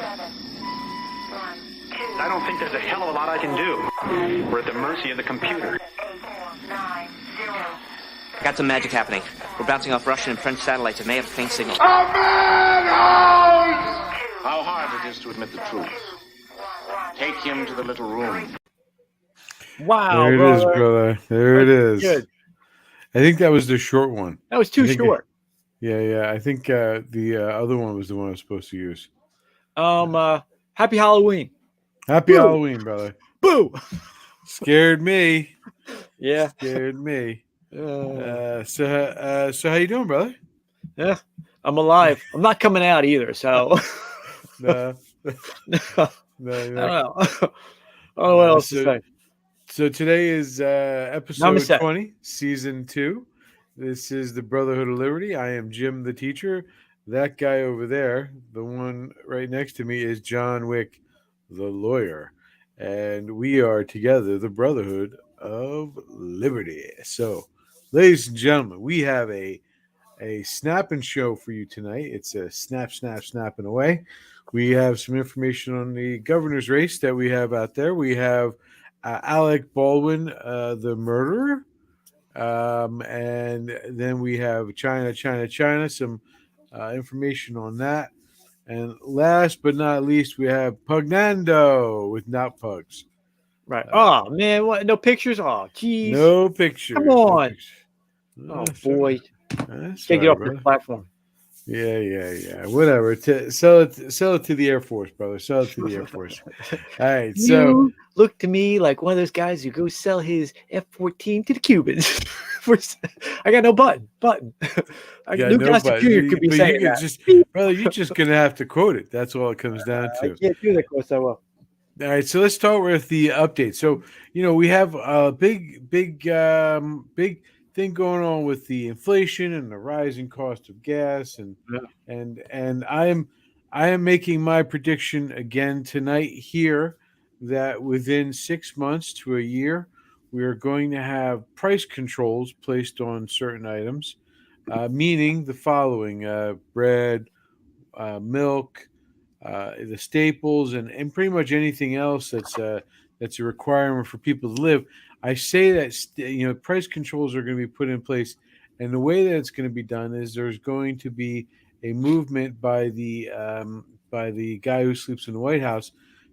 I don't think there's a hell of a lot I can do. We're at the mercy of the computer. Got some magic happening. We're bouncing off Russian and French satellites. It may have a faint signal. How hard it is to admit the truth. Take him to the little room. Wow, there it is, brother. There it is. Good. I think that was the short one. That was too short. Yeah. I think the other one was the one I was supposed to use. Happy Halloween. Happy Boo. Halloween, brother. Boo. Scared me. Yeah. Scared me. So how you doing, brother? Yeah, I'm alive. I'm not coming out either, so. No. I don't know. I don't know what else to say. So today is episode 20, season 2. This is the Brotherhood of Liberty. I am Jim the teacher. That guy over there, the one right next to me, is John Wick, the lawyer. And we are together, the Brotherhood of Liberty. So, ladies and gentlemen, we have a snapping show for you tonight. It's a snapping away. We have some information on the governor's race that we have out there. We have Alec Baldwin, the murderer. And then we have China, some information on that. And last but not least, we have Pugnando with Not Pugs. Right. Oh, man. What? No pictures? Oh, geez. No pictures. Come on. No pictures. Boy. Take it off the platform. Yeah. Whatever. Sell it to the Air Force, brother. Sell it to the Air Force. All right. So you look to me like one of those guys who go sell his F-14 to the Cubans. I got no button. New Superior could be saying that. Brother, you're just gonna have to quote it. That's all it comes down to. I can't do that, of course I will. All right, so let's start with the update. So we have a big thing going on with the inflation and the rising cost of gas, and I am making my prediction again tonight here that within 6 months to a year, we are going to have price controls placed on certain items, meaning the following: bread, milk, the staples, and pretty much anything else that's a requirement for people to live. I say that price controls are going to be put in place, and the way that it's going to be done is there's going to be a movement by the guy who sleeps in the White House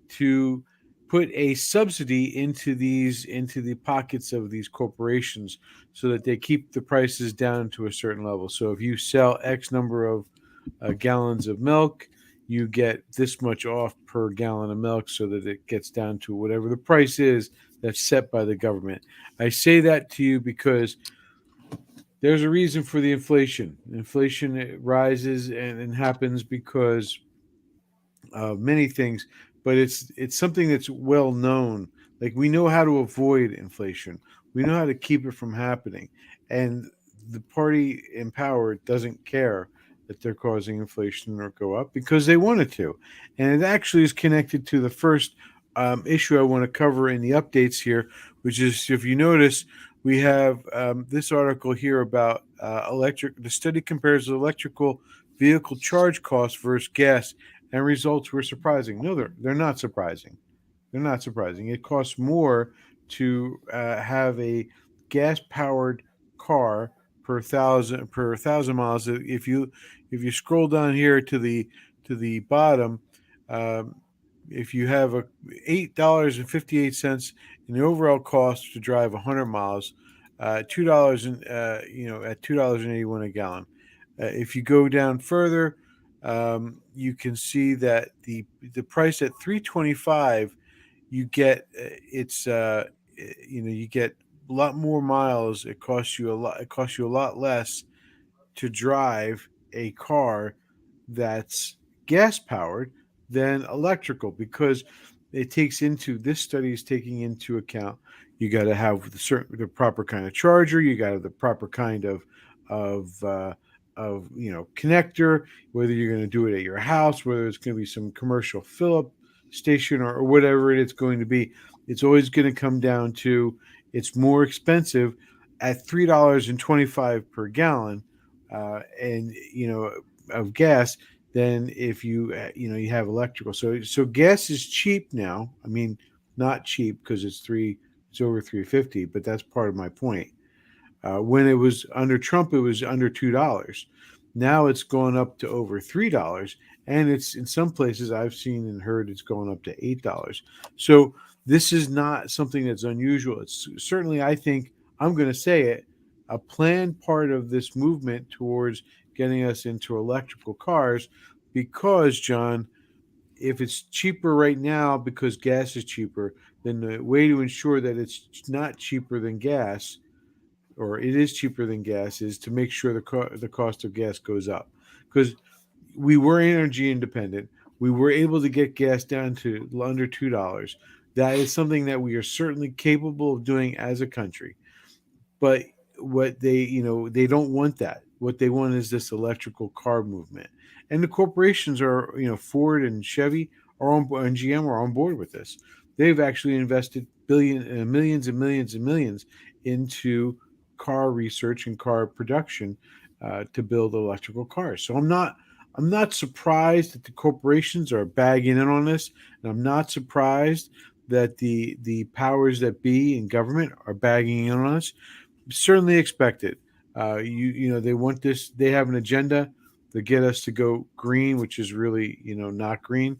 to put a subsidy into the pockets of these corporations so that they keep the prices down to a certain level. So if you sell X number of gallons of milk, you get this much off per gallon of milk so that it gets down to whatever the price is that's set by the government. I say that to you because there's a reason for the inflation. Inflation rises and happens because of many things, but it's something that's well known. Like, we know how to avoid inflation. We know how to keep it from happening. And the party in power doesn't care that they're causing inflation or go up because they wanted to. And it actually is connected to the first issue I want to cover in the updates here, which is, if you notice, we have this article here about the study compares electrical vehicle charge costs versus gas, and results were surprising. No, they're not surprising. They're not surprising. It costs more to have a gas-powered car per thousand miles. If you scroll down here to the bottom, if you have a $8.58 in the overall cost to drive 100 miles, $2 at $2.81 a gallon. If you go down further, you can see that the price at $3.25, you get you get a lot more miles. It costs you a lot less to drive a car that's gas powered than electrical, because this study is taking into account you got to have the proper kind of charger, you got to have the proper kind of connector, whether you're going to do it at your house, whether it's going to be some commercial fill-up station or whatever it's going to be. It's always going to come down to it's more expensive at $3.25 per gallon of gas than if you have electrical. So gas is cheap now. I mean, not cheap because it's over $3.50, but that's part of my point. When it was under Trump, it was under $2. Now it's gone up to over $3, and it's in some places I've seen and heard it's going up to $8. So this is not something that's unusual. It's certainly, I think, I'm going to say it, a planned part of this movement towards getting us into electrical cars, because, John, if it's cheaper right now because gas is cheaper, then the way to ensure that it's not cheaper than gas, or it is cheaper than gas, is to make sure the cost of gas goes up. Because we were energy independent. We were able to get gas down to under $2. That is something that we are certainly capable of doing as a country. But what they don't want that. What they want is this electrical car movement. And the corporations are, Ford and Chevy and GM are on board with this. They've actually invested millions and millions and millions into car research and car production to build electrical cars. So I'm not surprised that the corporations are bagging in on this, and I'm not surprised that the powers that be in government are bagging in on us. Certainly expect it. They want this. They have an agenda to get us to go green, which is really not green,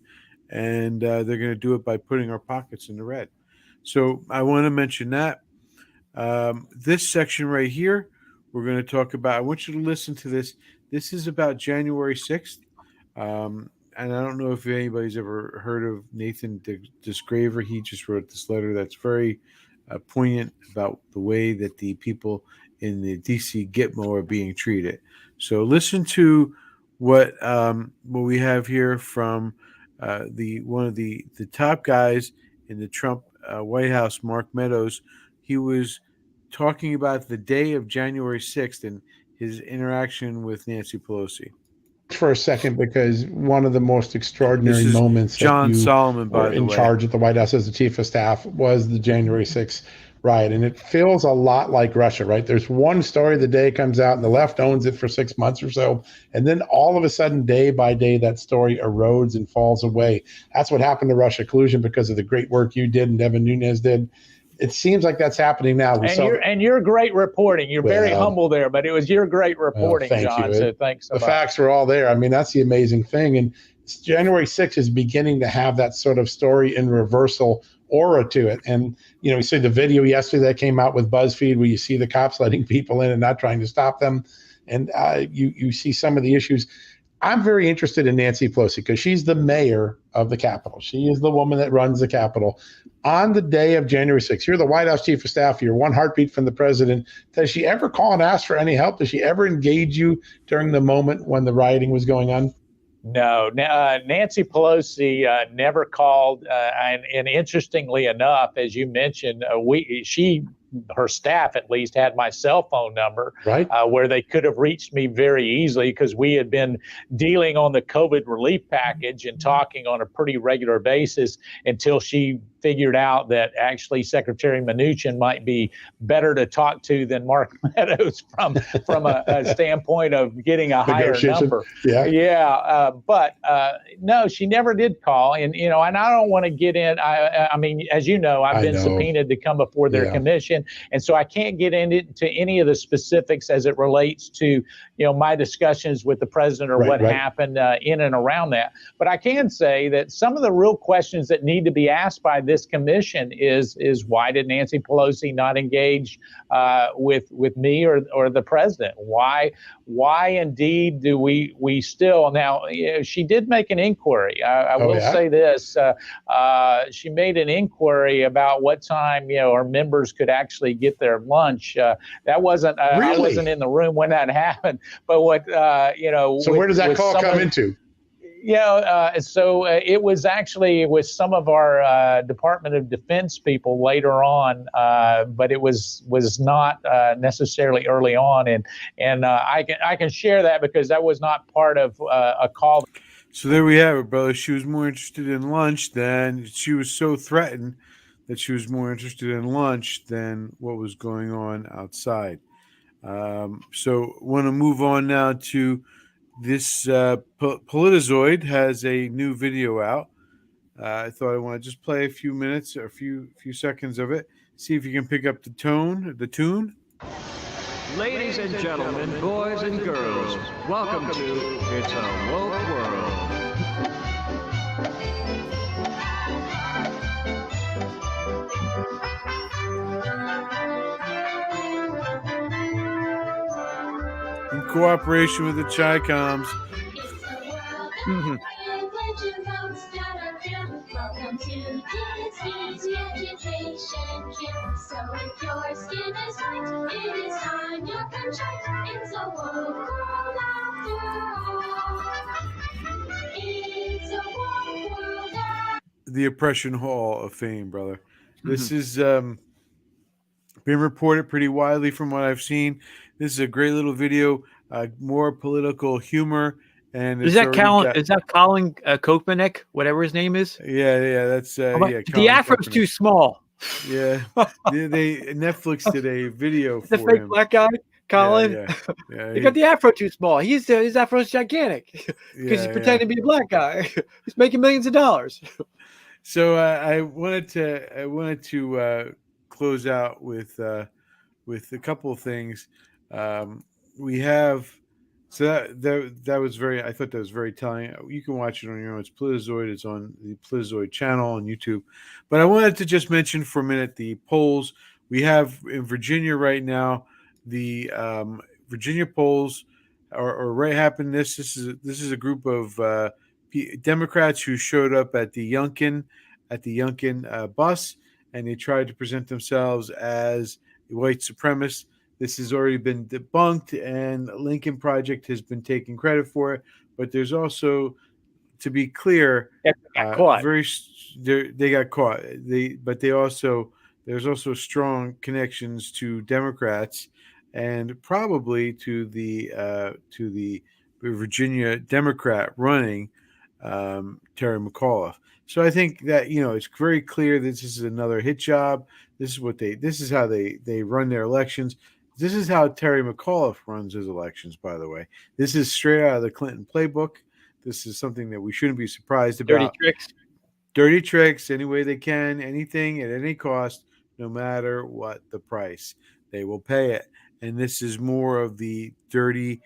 and they're going to do it by putting our pockets in the red. So I want to mention that. This section right here, we're going to talk about. I want you to listen to this. This is about January 6th. And I don't know if anybody's ever heard of Nathan Disgraver. He just wrote this letter that's very poignant about the way that the people in the DC Gitmo are being treated. So listen to what we have here from one of the top guys in the Trump White House, Mark Meadows. He was talking about the day of January 6th and his interaction with Nancy Pelosi. For a second, because one of the most extraordinary moments John that you Solomon, by were the in way, charge at the White House as the chief of staff was the January 6th riot. And it feels a lot like Russia, right? There's one story the day comes out and the left owns it for 6 months or so. And then all of a sudden, day by day, that story erodes and falls away. That's what happened to Russia collusion because of the great work you did and Devin Nunes did. It seems like that's happening now. You're great reporting. You're very humble there, but it was your great reporting, John. So thanks so much. The facts were all there. I mean, that's the amazing thing. And January 6th is beginning to have that sort of story in reversal aura to it. And, you see the video yesterday that came out with BuzzFeed where you see the cops letting people in and not trying to stop them. And you see some of the issues. I'm very interested in Nancy Pelosi because she's the mayor of the Capitol. She is the woman that runs the Capitol. On the day of January 6th, you're the White House chief of staff. You're one heartbeat from the president. Does she ever call and ask for any help? Does she ever engage you during the moment when the rioting was going on? No, Nancy Pelosi never called. And interestingly enough, as you mentioned, her staff at least had my cell phone number, right, where they could have reached me very easily because we had been dealing on the COVID relief package and talking on a pretty regular basis until she figured out that actually Secretary Mnuchin might be better to talk to than Mark Meadows from a standpoint of getting a higher number. But no, she never did call. And, and I don't want to get in. I mean, as you know, I've been subpoenaed to come before their commission. And so I can't get into any of the specifics as it relates to, my discussions with the president or what happened in and around that. But I can say that some of the real questions that need to be asked by this commission is why did Nancy Pelosi not engage with me or the president? Why indeed do we still now? She did make an inquiry. I will say this: she made an inquiry about what time our members could actually get their lunch. That wasn't I wasn't in the room when that happened. But what So where does that call come into? So it was actually with some of our Department of Defense people later on, but it was not necessarily early on, and I can share that because that was not part of a call. So there we have it, brother. She was more interested in lunch than she was so threatened that she was more interested in lunch than what was going on outside. So want to move on now to this Politizoid has a new video out. I thought I want to just play a few minutes, or a few seconds of it. See if you can pick up the tune. Ladies and gentlemen, boys and girls, welcome to It's a Woke World. In cooperation with the Chi-Coms. Mhm. Welcome to Disney's Education Kit. So if your skin is white, it is time you can check. It's a woke world after all. It's a woke world after The Oppression Hall of Fame, brother. This is been reported pretty widely from what I've seen. This is a great little video, more political humor. And Is that Colin? Is that Colin Kopenik, whatever his name is? Yeah, that's the Colin afro's Kaepernick. too small. Yeah, they Netflix did a video The for fake him. black guy, Colin. Yeah, He got the afro too small. His afro's gigantic because he's pretending to be a black guy. He's making millions of dollars. So I wanted to close out with a couple of things. We have. So that was very. I thought that was very telling. You can watch it on your own. It's Politizoid. It's on the Politizoid channel on YouTube. But I wanted to just mention for a minute the polls we have in Virginia right now. The Virginia polls are right happening. This is a group of Democrats who showed up at the Yunkin bus, and they tried to present themselves as white supremacists. This has already been debunked, and Lincoln Project has been taking credit for it. But there's also, to be clear, They got caught. They got caught. There's also strong connections to Democrats, and probably to the Virginia Democrat running Terry McAuliffe. So I think that it's very clear this is another hit job. This is how they run their elections. This is how Terry McAuliffe runs his elections, by the way. This is straight out of the Clinton playbook. This is something that we shouldn't be surprised about. Dirty tricks, any way they can, anything at any cost, no matter what the price. They will pay it. And this is more of the dirty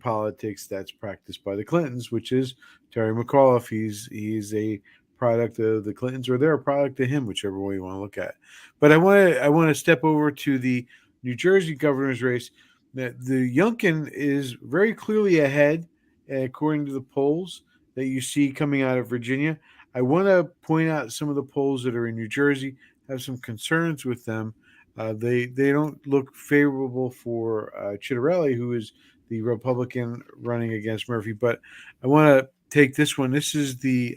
politics that's practiced by the Clintons, which is Terry McAuliffe. He's a product of the Clintons, or they're a product of him, whichever way you want to look at it. But I want to step over to the New Jersey governor's race. The Yunkin is very clearly ahead, according to the polls that you see coming out of Virginia. I want to point out some of the polls that are in New Jersey. Have some concerns with them. They don't look favorable for Chitterelli, who is the Republican running against Murphy. But I want to take this one. This is the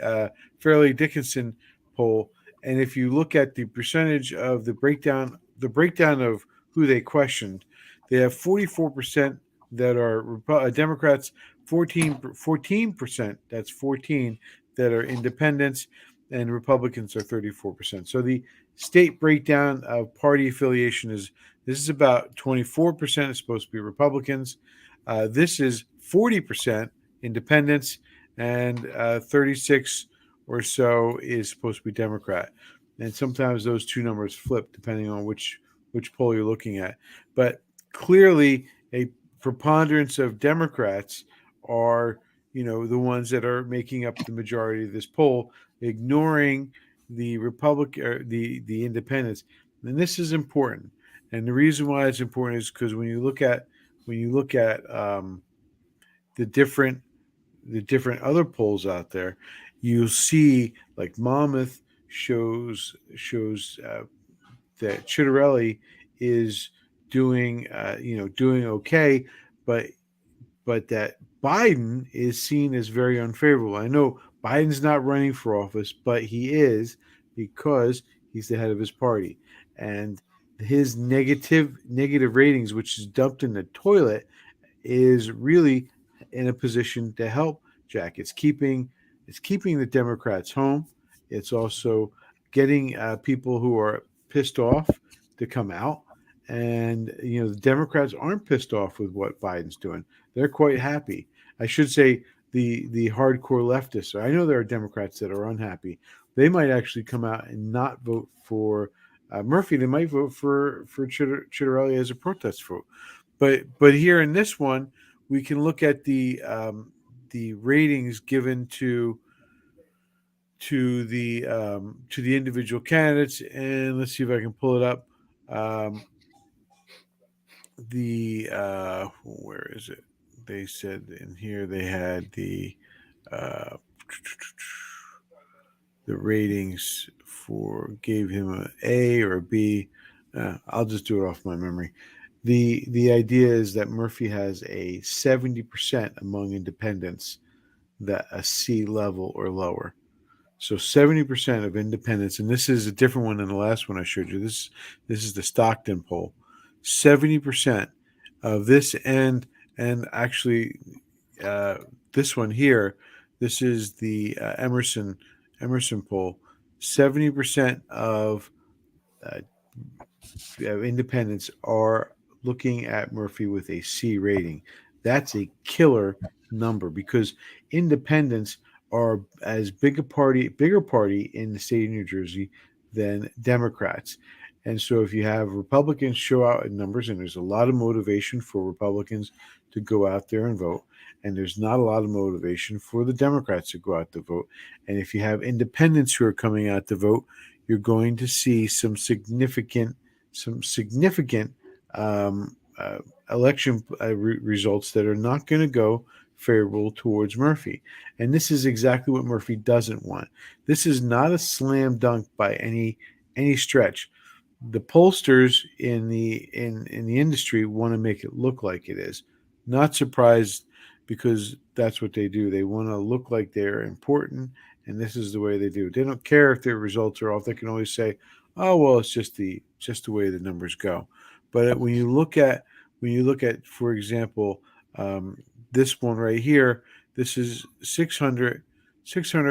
Fairleigh Dickinson poll, and if you look at the percentage of the breakdown of who they questioned, they have 44% that are Democrats, 14%. That's 14 that are independents, and Republicans are 34%. So the state breakdown of party affiliation is about 24% is supposed to be Republicans. This is 40% independents, and 36 or so is supposed to be Democrat. And sometimes those two numbers flip depending on which poll you're looking at. But clearly a preponderance of Democrats are, the ones that are making up the majority of this poll, ignoring the Republican or the independents. And this is important. And the reason why it's important is because when you look at the different other polls out there, you'll see like Monmouth shows that Chitterelli is doing okay, but that Biden is seen as very unfavorable. I know Biden's not running for office, but he is, because he's the head of his party, and his negative ratings, which is dumped in the toilet, is really in a position to help Jack. It's keeping the Democrats home. It's also getting people who are pissed off to come out. And the Democrats aren't pissed off with what Biden's doing. They're quite happy. I should say the hardcore leftists. I know there are Democrats that are unhappy. They might actually come out and not vote for Murphy. They might vote for Chitterelli as a protest vote. But here in this one, we can look at the ratings given to the individual candidates, and let's see if I can pull it up. Where is it? They said in here they had the ratings gave him an A or a B. I'll just do it off my memory. The idea is that Murphy has a 70% among independents, that a C level or lower. So 70% of independents, and this is a different one than the last one I showed you. This is the Stockton poll. 70% of this and actually this one here. This is the Emerson poll. 70% of independents are looking at Murphy with a C rating. That's a killer number because independents are as bigger party in the state of New Jersey than Democrats. And so if you have Republicans show out in numbers, and there's a lot of motivation for Republicans to go out there and vote, and there's not a lot of motivation for the Democrats to go out to vote. And if you have independents who are coming out to vote, you're going to see some significant election results that are not going to go favorable towards Murphy. And this is exactly what Murphy doesn't want. This is not a slam dunk by any stretch. The pollsters in the industry want to make it look like it is. Not surprised, because that's what they do. They want to look like they're important, and this is the way they do it. They don't care if their results are off. They can always say, "Oh, well, it's just the way the numbers go." But when you look at, for example, this one right here, this is 600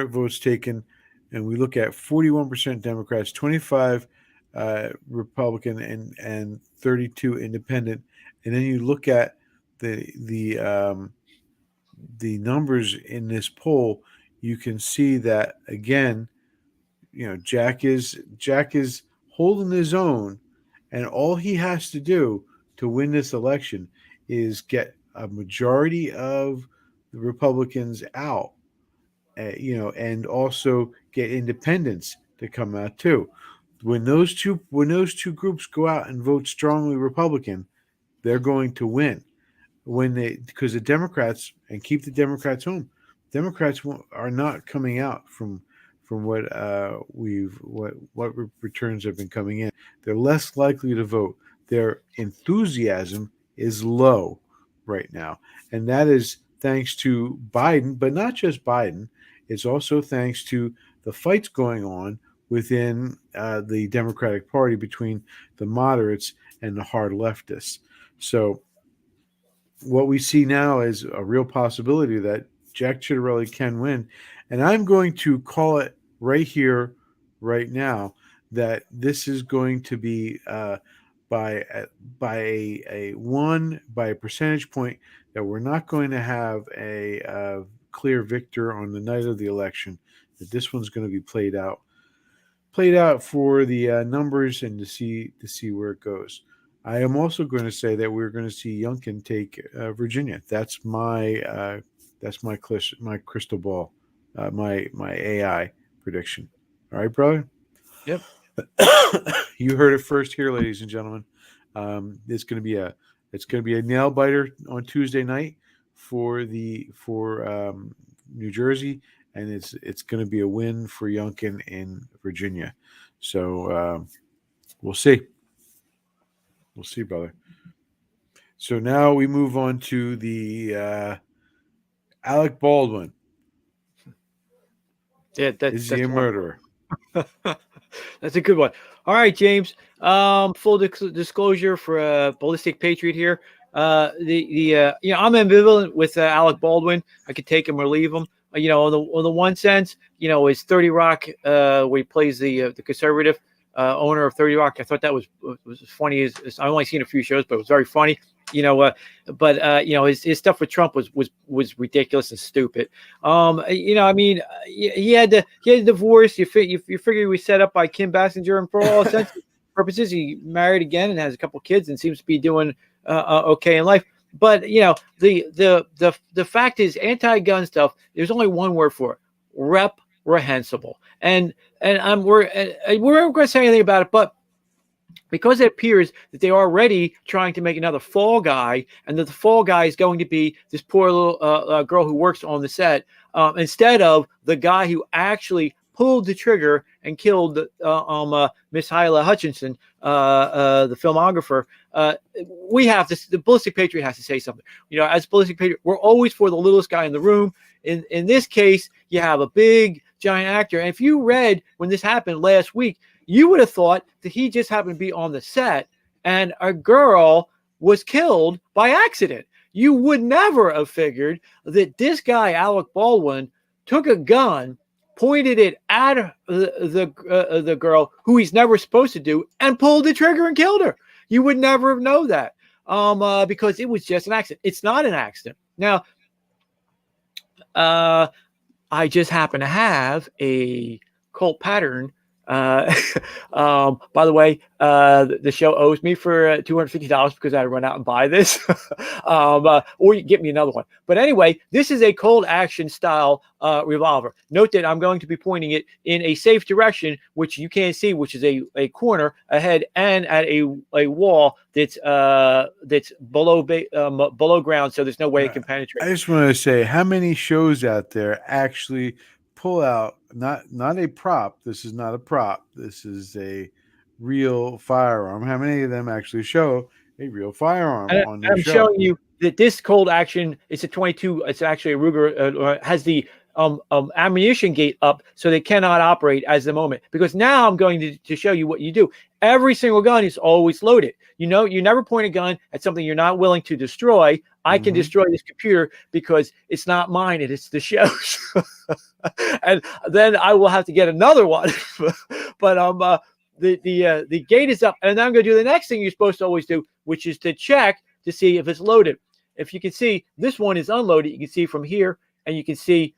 votes taken, and we look at 41% Democrats, 25 Republican, and 32 Independent, and then you look at the numbers in this poll, you can see that again. Jack is holding his own, and all he has to do to win this election is get a majority of the Republicans out, and also get independents to come out too. When those two groups go out and vote strongly Republican, they're going to win. Because the Democrats, and keep the Democrats home. Democrats are not coming out from what returns have been coming in. They're less likely to vote. Their enthusiasm is low right now, and that is thanks to Biden, but not just Biden. It's also thanks to the fights going on within the Democratic Party between the moderates and the hard leftists. So what we see now is a real possibility that Jack Chitterelli can win. And I'm going to call it right here, right now, that this is going to be by a percentage point, that we're not going to have a clear victor on the night of the election, that this one's going to be played out for the numbers and to see where it goes. I am also going to say that we're going to see Youngkin take Virginia. That's my crystal ball, my AI prediction. All right, brother. Yep. You heard it first here, ladies and gentlemen. It's going to be a nail biter on Tuesday night for New Jersey, and it's going to be a win for Youngkin in Virginia. So we'll see. We'll see, brother. So now we move on to the Alec Baldwin. Yeah, is he a murderer? That's a good one. All right, James. Full disclosure for Ballistic Patriot here. I'm ambivalent with Alec Baldwin. I could take him or leave him. On the one sense, is 30 Rock, where he plays the conservative owner of 30 Rock. I thought that was funny. I've only seen a few shows, but it was very funny. his stuff with Trump was ridiculous and stupid. I mean, he had the divorce. You figure he was set up by Kim Basinger, and for all intents and purposes, he married again and has a couple kids and seems to be doing okay in life. But the fact is, anti-gun stuff. There's only one word for it: reprehensible. And we're not going to say anything about it, but because it appears that they are already trying to make another fall guy, and that the fall guy is going to be this poor little girl who works on the set, instead of the guy who actually pulled the trigger and killed Miss Hyla Hutchinson, the filmographer. We have to. The Ballistic Patriot has to say something. As Ballistic Patriot, we're always for the littlest guy in the room. In this case, you have a big giant actor, and if you read when this happened last week, you would have thought that he just happened to be on the set and a girl was killed by accident. You would never have figured that this guy, Alec Baldwin, took a gun, pointed it at the girl, who he's never supposed to do, and pulled the trigger and killed her. You would never have known that because it was just an accident. It's not an accident. Now, I just happen to have a cult pattern. By the way, the show owes me for $250 because I run out and buy this, or you get me another one. But anyway, this is a cold action style revolver. Note that I'm going to be pointing it in a safe direction, which you can't see, which is a corner ahead and at a wall that's below ground, so there's no way it can penetrate. I just want to say, how many shows out there actually pull out not a prop? This is not a prop. This is a real firearm. How many of them actually show a real firearm on their show? I'm showing you that this cold action, it's a 22. It's actually a Ruger. Has the ammunition gate up, so they cannot operate as the moment. Because now I'm going to show you what you do. Every single gun is always loaded. You never point a gun at something you're not willing to destroy. I can destroy this computer because it's not mine, it's the show's. And then I will have to get another one. But the gate is up, and then I'm going to do the next thing you're supposed to always do, which is to check to see if it's loaded. If you can see, this one is unloaded. You can see from here, and you can see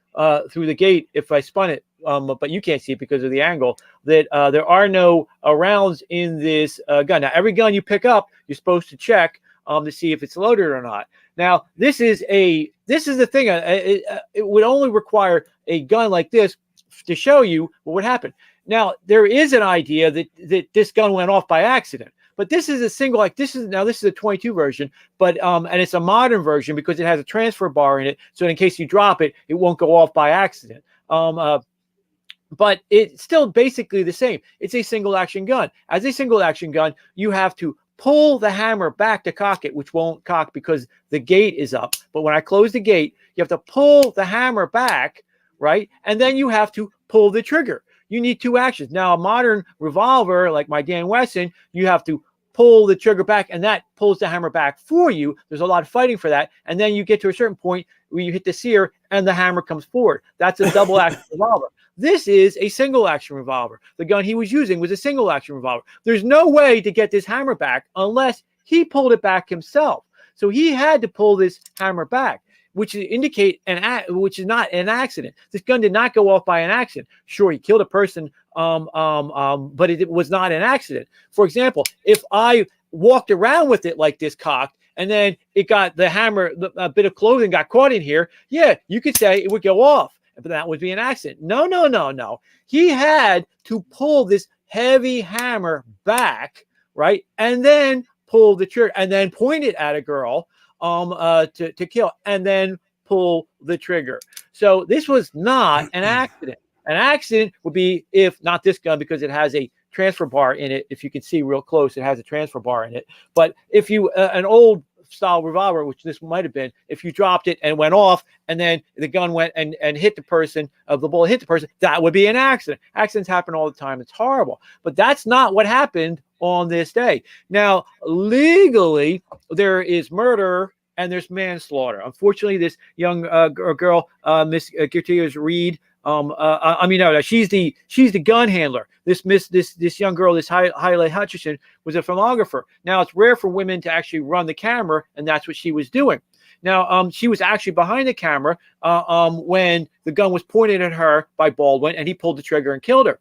through the gate if I spun it, but you can't see it because of the angle, that there are no rounds in this gun. Now, every gun you pick up, you're supposed to check to see if it's loaded or not. Now, this is the thing. It would only require a gun like this to show you what would happen. Now, there is an idea that this gun went off by accident. But this is a single, this is a 22 version, but and it's a modern version because it has a transfer bar in it, so in case you drop it, it won't go off by accident. But it's still basically the same. It's a single action gun. As a single action gun, you have to pull the hammer back to cock it, which won't cock because the gate is up. But when I close the gate, you have to pull the hammer back, right? And then you have to pull the trigger. You need two actions. Now, a modern revolver, like my Dan Wesson, you have to pull the trigger back, and that pulls the hammer back for you. There's a lot of fighting for that. And then you get to a certain point where you hit the sear and the hammer comes forward. That's a double action revolver. This is a single action revolver. The gun he was using was a single action revolver. There's no way to get this hammer back unless he pulled it back himself. So he had to pull this hammer back, which indicate which is not an accident. This gun did not go off by an accident. Sure, he killed a person, but it was not an accident. For example, if I walked around with it like this cocked, and then it got the hammer, a bit of clothing got caught in here, yeah, you could say it would go off, but that would be an accident. No. He had to pull this heavy hammer back, right, and then pull the trigger, and then point it at a girl, to kill, and then pull the trigger. So this was not an accident. An accident would be if not this gun, because it has a transfer bar in it. If you can see real close, it has a transfer bar in it. But if you an old style revolver, which this might have been, if you dropped it and went off, and then the gun went and hit the person, the bullet hit the person, that would be an accident. Accidents happen all the time. It's horrible. But that's not what happened on this day. Now, legally, there is murder and there's manslaughter. Unfortunately, this young girl, Miss Gutierrez Reed, No, she's the gun handler. This young girl, this Fairleigh Hutchinson, was a filmographer. Now it's rare for women to actually run the camera, and that's what she was doing. Now, she was actually behind the camera when the gun was pointed at her by Baldwin, and he pulled the trigger and killed her.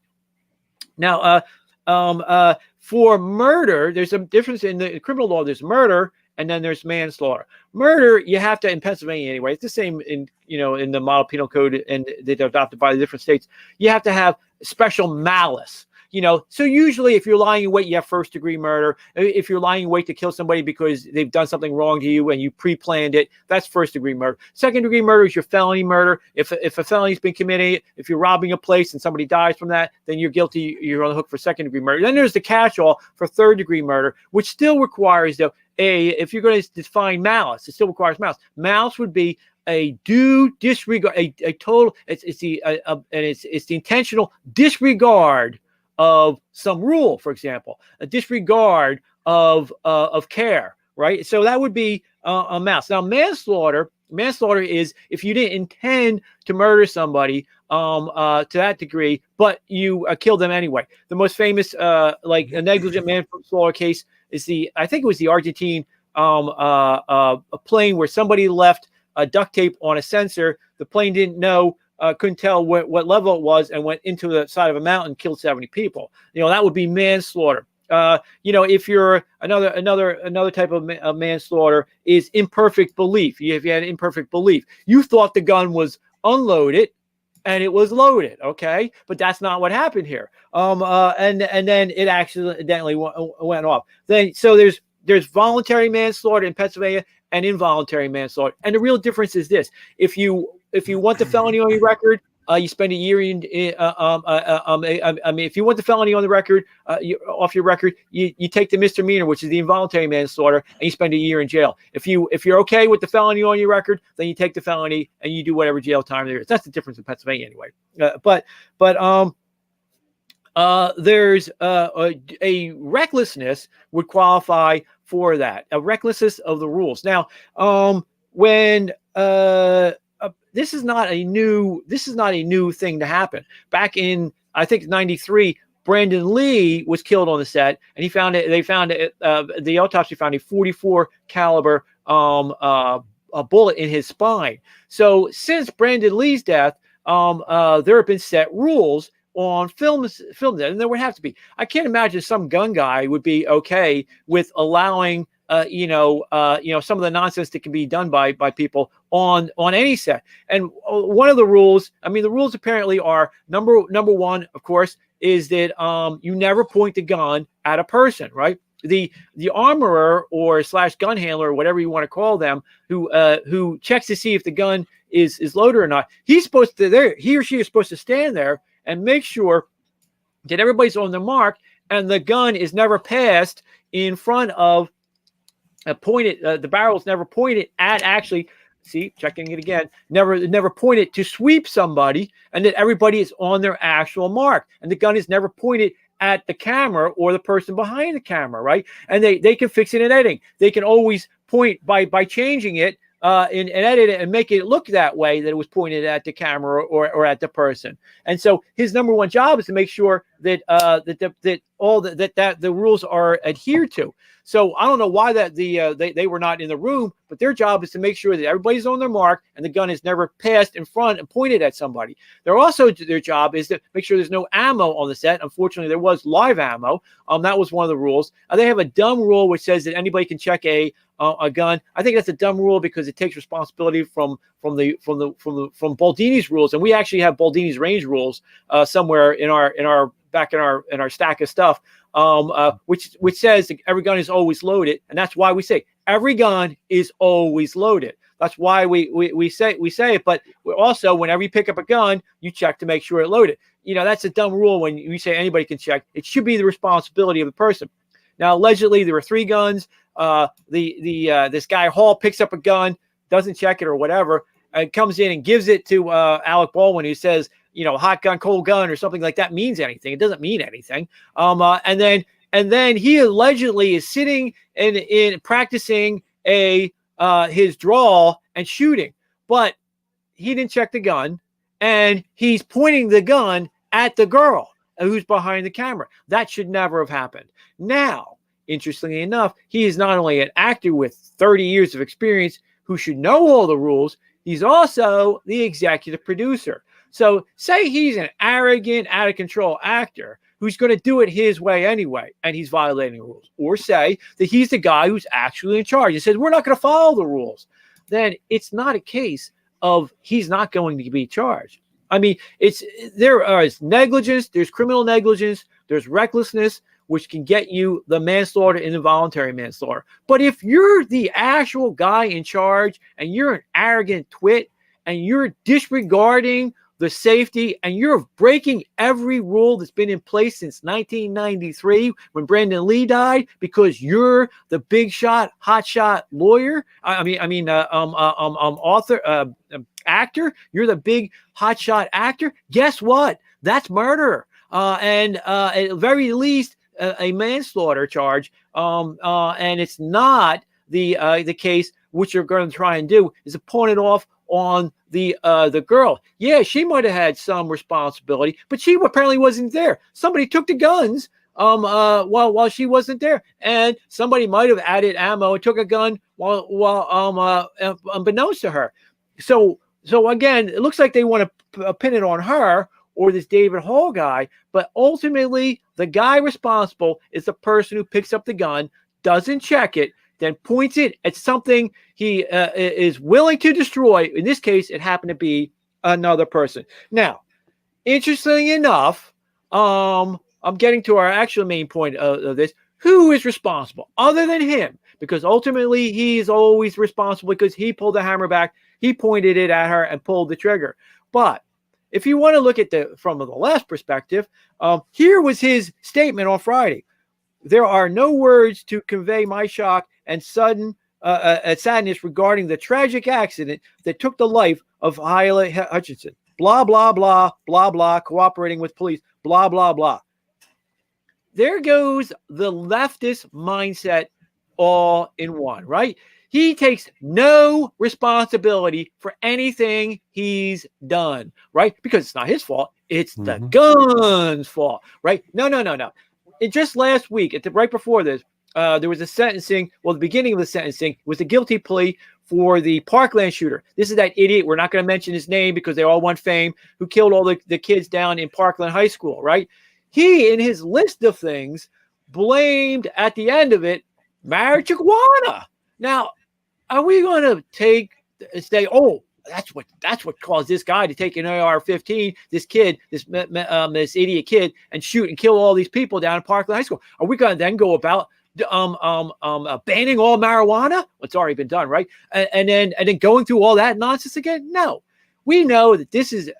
Now, for murder, there's a difference in the criminal law. There's murder, and then there's manslaughter. Murder, you have to, in Pennsylvania anyway, it's the same in the model penal code, and they're adopted by the different states. You have to have special malice. So usually if you're lying in wait, you have first degree murder. If you're lying in wait to kill somebody because they've done something wrong to you and you pre-planned it, that's first degree murder. Second degree murder is your felony murder. If a felony's been committed, if you're robbing a place and somebody dies from that, then you're guilty. You're on the hook for second degree murder. Then there's the catch-all for third degree murder, which still requires, though, if you're going to define malice, it still requires malice. Malice would be a due disregard, a total. It's the intentional disregard of some rule, for example, a disregard of care, right? So that would be a malice. Now, manslaughter is if you didn't intend to murder somebody to that degree, but you killed them anyway. The most famous, like a negligent manslaughter case is I think it was the Argentine a plane where somebody left duct tape on a sensor. The plane didn't know. Couldn't tell what level it was and went into the side of a mountain, killed 70 people. That would be manslaughter. If you're another type of manslaughter is imperfect belief. If you had imperfect belief, you thought the gun was unloaded and it was loaded. Okay, but that's not what happened here. And then it accidentally went off. So there's voluntary manslaughter in Pennsylvania and involuntary manslaughter. And the real difference is this: if you want the felony on your record, you spend a year in. If you want the felony on the record, off your record, you take the misdemeanor, which is the involuntary manslaughter, and you spend a year in jail. If you're okay with the felony on your record, then you take the felony and you do whatever jail time there is. That's the difference in Pennsylvania, anyway. There's a recklessness would qualify for that. A recklessness of the rules. Now, when this is not a new thing to happen. Back in, I think, 93, Brandon Lee was killed on the set, and the autopsy found a 44 caliber a bullet in his spine. So since Brandon Lee's death, there have been set rules on film that, and there would have to be. I can't imagine some gun guy would be okay with allowing some of the nonsense that can be done by people on any set. And one of the rules, the rules apparently are number one, of course, is that you never point the gun at a person, right? The armorer or / gun handler, or whatever you want to call them, who checks to see if the gun is loaded or not, he or she is supposed to stand there and make sure that everybody's on the mark and the gun is never passed in front of the barrel's never pointed at checking it again, never pointed to sweep somebody, and that everybody is on their actual mark, and the gun is never pointed at the camera or the person behind the camera, right? And they can fix it in editing. They can always point by changing it and edit it and make it look that way, that it was pointed at the camera or at the person. And so his number one job is to make sure that the rules are adhered to. So I don't know why they were not in the room, but their job is to make sure that everybody's on their mark and the gun is never passed in front and pointed at somebody. Their job is to make sure there's no ammo on the set. Unfortunately, there was live ammo. That was one of the rules. They have a dumb rule which says that anybody can check a gun. I think that's a dumb rule because it takes responsibility from Baldini's rules, and we actually have Baldini's range rules somewhere in our stack of stuff, which says that every gun is always loaded, and that's why we say every gun is always loaded. That's why we say it. But also, whenever you pick up a gun, you check to make sure it's loaded. That's a dumb rule when you say anybody can check. It should be the responsibility of the person. Now, allegedly, there were 3 guns. This guy Hall picks up a gun, doesn't check it or whatever, and comes in and gives it to Alec Baldwin, who says, hot gun, cold gun, or something like that means anything. It doesn't mean anything. And then he allegedly is sitting in practicing his draw and shooting, but he didn't check the gun, and he's pointing the gun at the girl who's behind the camera. That should never have happened. Now, interestingly enough, he is not only an actor with 30 years of experience who should know all the rules, he's also the executive producer. So say he's an arrogant, out of control actor who's going to do it his way anyway, and he's violating the rules. Or say that he's the guy who's actually in charge and says, we're not going to follow the rules. Then it's not a case of he's not going to be charged. I mean, there is negligence, there's criminal negligence, there's recklessness, which can get you the manslaughter and involuntary manslaughter. But if you're the actual guy in charge and you're an arrogant twit and you're disregarding the safety and you're breaking every rule that's been in place since 1993 when Brandon Lee died because you're the big shot, hot shot lawyer. Author, actor. You're the big hot shot actor. Guess what? That's murder. And at the very least, a manslaughter charge. And it's not the case. What you're going to try and do is to pawn it off on the girl. Yeah, she might have had some responsibility, but she apparently wasn't there. Somebody took the guns while she wasn't there, and somebody might have added ammo and took a gun while unbeknownst to her. So again, it looks like they want to pin it on her or this David Hall guy, but ultimately the guy responsible is the person who picks up the gun, doesn't check it, then points it at something he is willing to destroy. In this case, it happened to be another person. Now, interestingly enough, I'm getting to our actual main point of this. Who is responsible other than him? Because ultimately, he is always responsible because he pulled the hammer back, he pointed it at her and pulled the trigger. But if you want to look at from the left perspective, here was his statement on Friday. There are no words to convey my shock and sudden sadness regarding the tragic accident that took the life of Fairleigh Hutchinson. Blah, blah, blah, blah, blah, cooperating with police, blah, blah, blah. There goes the leftist mindset all in one, right? He takes no responsibility for anything he's done, right? Because it's not his fault. It's the gun's fault, right? No. Just last week, right before this, there was a sentencing. Well, the beginning of the sentencing was a guilty plea for the Parkland shooter. This is that idiot. We're not going to mention his name because they all want fame, who killed all the kids down in Parkland High School, right? He, in his list of things, blamed at the end of it marijuana. Now, are we going to say, oh, that's what caused this guy to take an AR-15, this kid, this idiot kid, and shoot and kill all these people down in Parkland High School? Are we going to then go about banning all marijuana? Well, it's already been done, right? And then going through all that nonsense again? No. We know that this is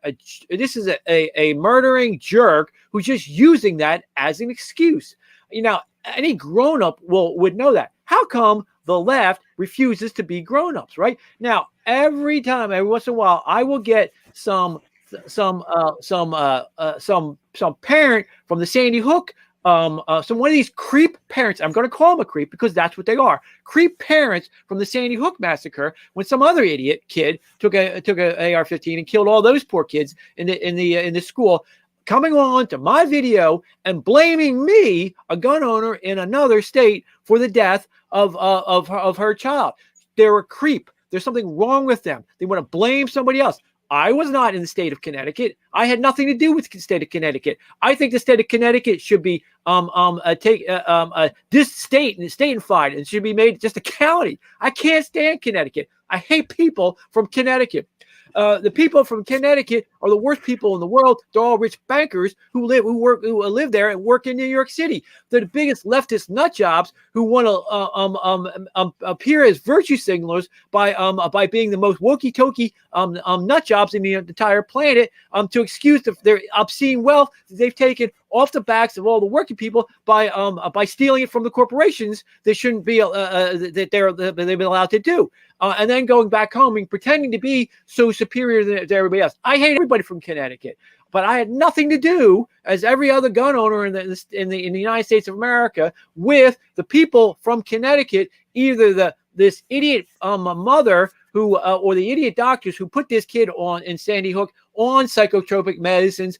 a murdering jerk who's just using that as an excuse. You know, any grown-up would know that. How come the left refuses to be grown-ups, right? Now, every once in a while, I will get some parent from the Sandy Hook, one of these creep parents. I'm going to call them a creep because that's what they are. Creep parents from the Sandy Hook massacre, when some other idiot kid took a AR-15 and killed all those poor kids in the school, coming on to my video and blaming me, a gun owner in another state, for the death of her child. They're a creep. There's something wrong with them. They want to blame somebody else. I was not in the state of Connecticut. I had nothing to do with the state of Connecticut. I think the state of Connecticut should be stateified and should be made just a county. I can't stand Connecticut. I hate people from Connecticut. The people from Connecticut are the worst people in the world. They're all rich bankers who live there and work in New York City. They're the biggest leftist nut jobs who want to appear as virtue signalers by being the most wokey-tokey nut jobs in the entire planet to excuse their obscene wealth that they've taken off the backs of all the working people by stealing it from the corporations they shouldn't be that they've been allowed to do. And then going back home and pretending to be so superior to everybody else. I hate everybody from Connecticut, but I had nothing to do, as every other gun owner in the United States of America, with the people from Connecticut, either this idiot mother who or the idiot doctors who put this kid on in Sandy Hook on psychotropic medicines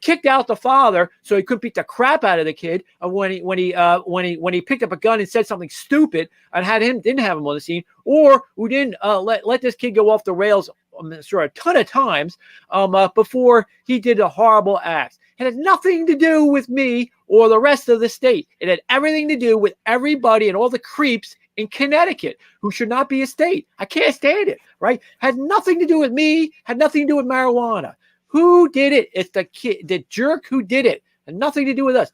kicked out the father so he couldn't beat the crap out of the kid when he picked up a gun and said something stupid and didn't have him on the scene, or who didn't let this kid go off the rails a ton of times before he did a horrible act. It had nothing to do with me or the rest of the state. It had everything to do with everybody and all the creeps in Connecticut who should not be a state. I can't stand it, right? Had nothing to do with me, had nothing to do with marijuana. Who did it? It's the kid, the jerk who did it. Had nothing to do with us.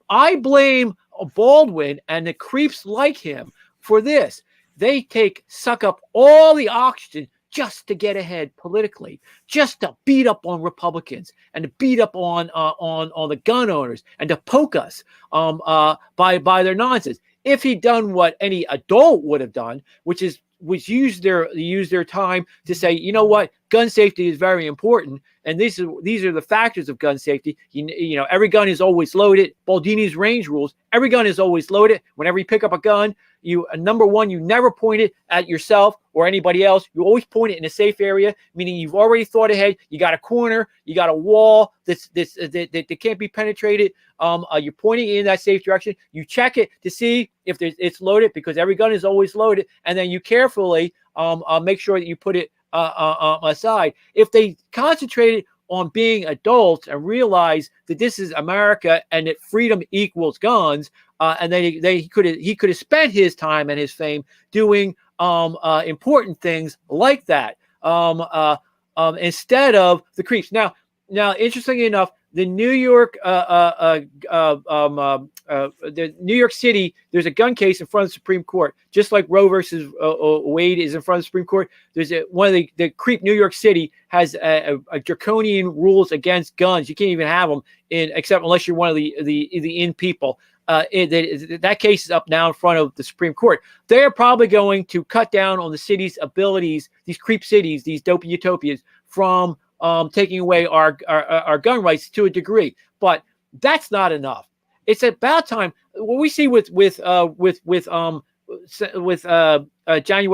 I blame Baldwin and the creeps like him for this. They suck up all the oxygen just to get ahead politically, just to beat up on Republicans and to beat up on the gun owners and to poke us by their nonsense. If he'd done what any adult would have done, which use their time to say, you know what, gun safety is very important, and these are the factors of gun safety. You know, every gun is always loaded. Baldini's range rules: every gun is always loaded. Whenever you pick up a gun, number one, you never point it at yourself or anybody else. You always point it in a safe area, meaning you've already thought ahead. You got a corner, you got a wall that can't be penetrated. You're pointing in that safe direction. You check it to see if it's loaded, because every gun is always loaded, and then you carefully make sure that you put it aside. If they concentrated on being adults and realize that this is America and that freedom equals guns, and he could have spent his time and his fame doing important things like that instead of the creeps. Now, interestingly enough, the New York City, there's a gun case in front of the Supreme Court, just like Roe versus Wade is in front of the Supreme Court. There's one of the creep. New York City has a draconian rules against guns. You can't even have them except unless you're one of the in people. That case is up now in front of the Supreme Court. They're probably going to cut down on the city's abilities, these creep cities, these dopey utopias, from taking away our gun rights to a degree. But that's not enough. It's about time. What we see with January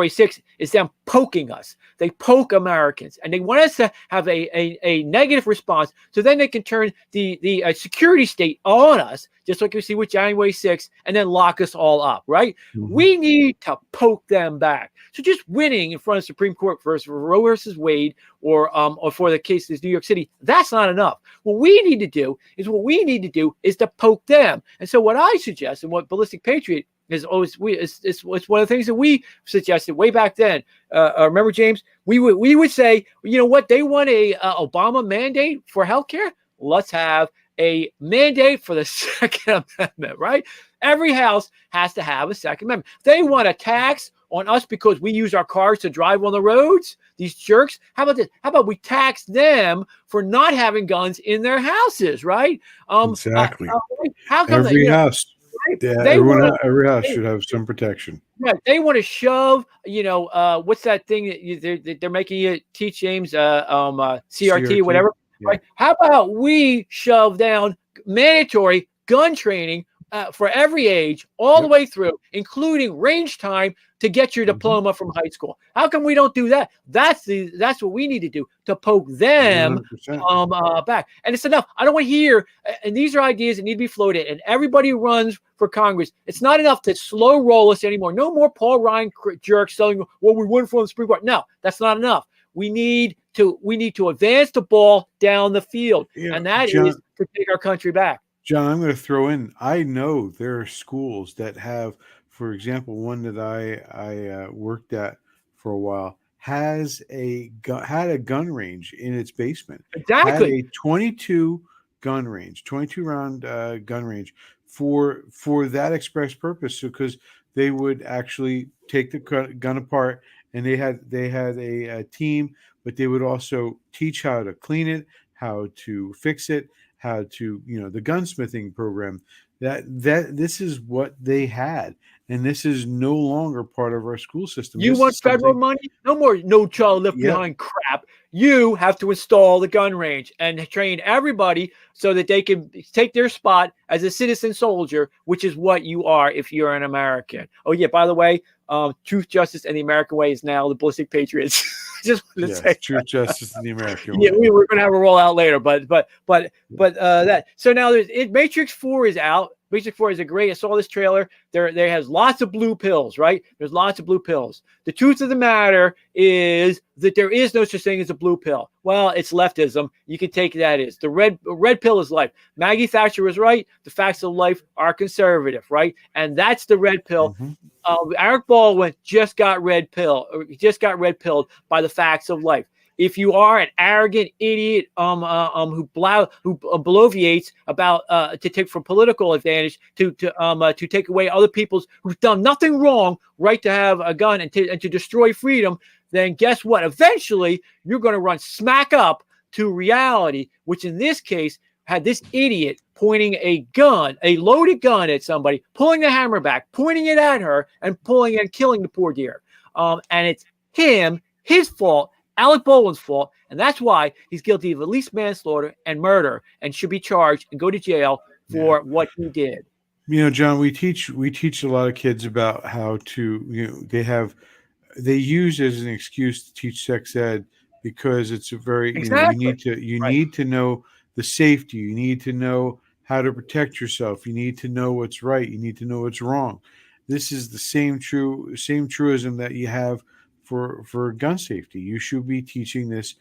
6th is them poking us. They poke Americans, and they want us to have a negative response, so then they can turn the security state on us, just like we see with January 6th, and then lock us all up, right? Mm-hmm. We need to poke them back. So just winning in front of the Supreme Court for Roe versus Wade or for the case of New York City, that's not enough. What we need to do is to poke them. And so what I suggest, and what Ballistic Patriot is always it's one of the things that we suggested way back then. Remember, James, we would say, you know what, they want a Obama mandate for healthcare. Let's have a mandate for the Second Amendment, right? Every house has to have a Second Amendment. They want a tax on us because we use our cars to drive on the roads. These jerks. How about this? How about we tax them for not having guns in their houses, right? Exactly. How come every house? Right? Yeah, every house should have some protection. Right. They want to shove, what's that thing that they're making you teach, James? CRT, whatever. Yeah. Right. How about we shove down mandatory gun training for every age, all the way through, including range time to get your diploma from high school? How come we don't do that? That's what we need to do, to poke them back. And it's enough. I don't want to hear, and these are ideas that need to be floated, and everybody who runs for Congress, it's not enough to slow roll us anymore. No more Paul Ryan jerks saying, well, we won from the Supreme Court. No, that's not enough. We need to advance the ball down the field, and that is to take our country back. John, I'm going to throw in, I know there are schools that have, for example, one that I worked at for a while had a gun range in its basement. Exactly. Had a 22 round gun range for that express purpose, because they would actually take the gun apart, and they had a team, but they would also teach how to clean it, how to fix it, how to, the gunsmithing program. That this is what they had, and this is no longer part of our school system. You want federal money? No more No Child Left Behind crap. You have to install the gun range and train everybody so that they can take their spot as a citizen soldier, which is what you are if you're an American. Oh yeah, by the way, Truth, Justice, and the American Way is now the Ballistic Patriots. Just wanted to say Truth, Justice, and the American yeah, Way. we're gonna have a rollout later, but that. So now Matrix 4 is out. Matrix 4 is a great. I saw this trailer. There has lots of blue pills, right? There's lots of blue pills. The truth of the matter is that there is no such thing as a blue pill. Well, it's leftism. You can take that as the red pill is life. Maggie Thatcher was right. The facts of life are conservative, right? And that's the red pill. Alec Baldwin just got red pilled by the facts of life. If you are an arrogant idiot who bloviates about to take for political advantage to take away other people's who've done nothing wrong right to have a gun and to destroy freedom, then guess what? Eventually you're going to run smack up to reality, which in this case had this idiot pointing a loaded gun at somebody, pulling the hammer back, pointing it at her, and killing the poor dear. And it's his fault. Alec Baldwin's fault, and that's why he's guilty of at least manslaughter and murder and should be charged and go to jail for what he did. John, we teach a lot of kids about how to, they use as an excuse to teach sex ed because it's a very, you need to know the safety. You need to know how to protect yourself. You need to know what's right. You need to know what's wrong. This is the same truism that you have for gun safety. You should be teaching this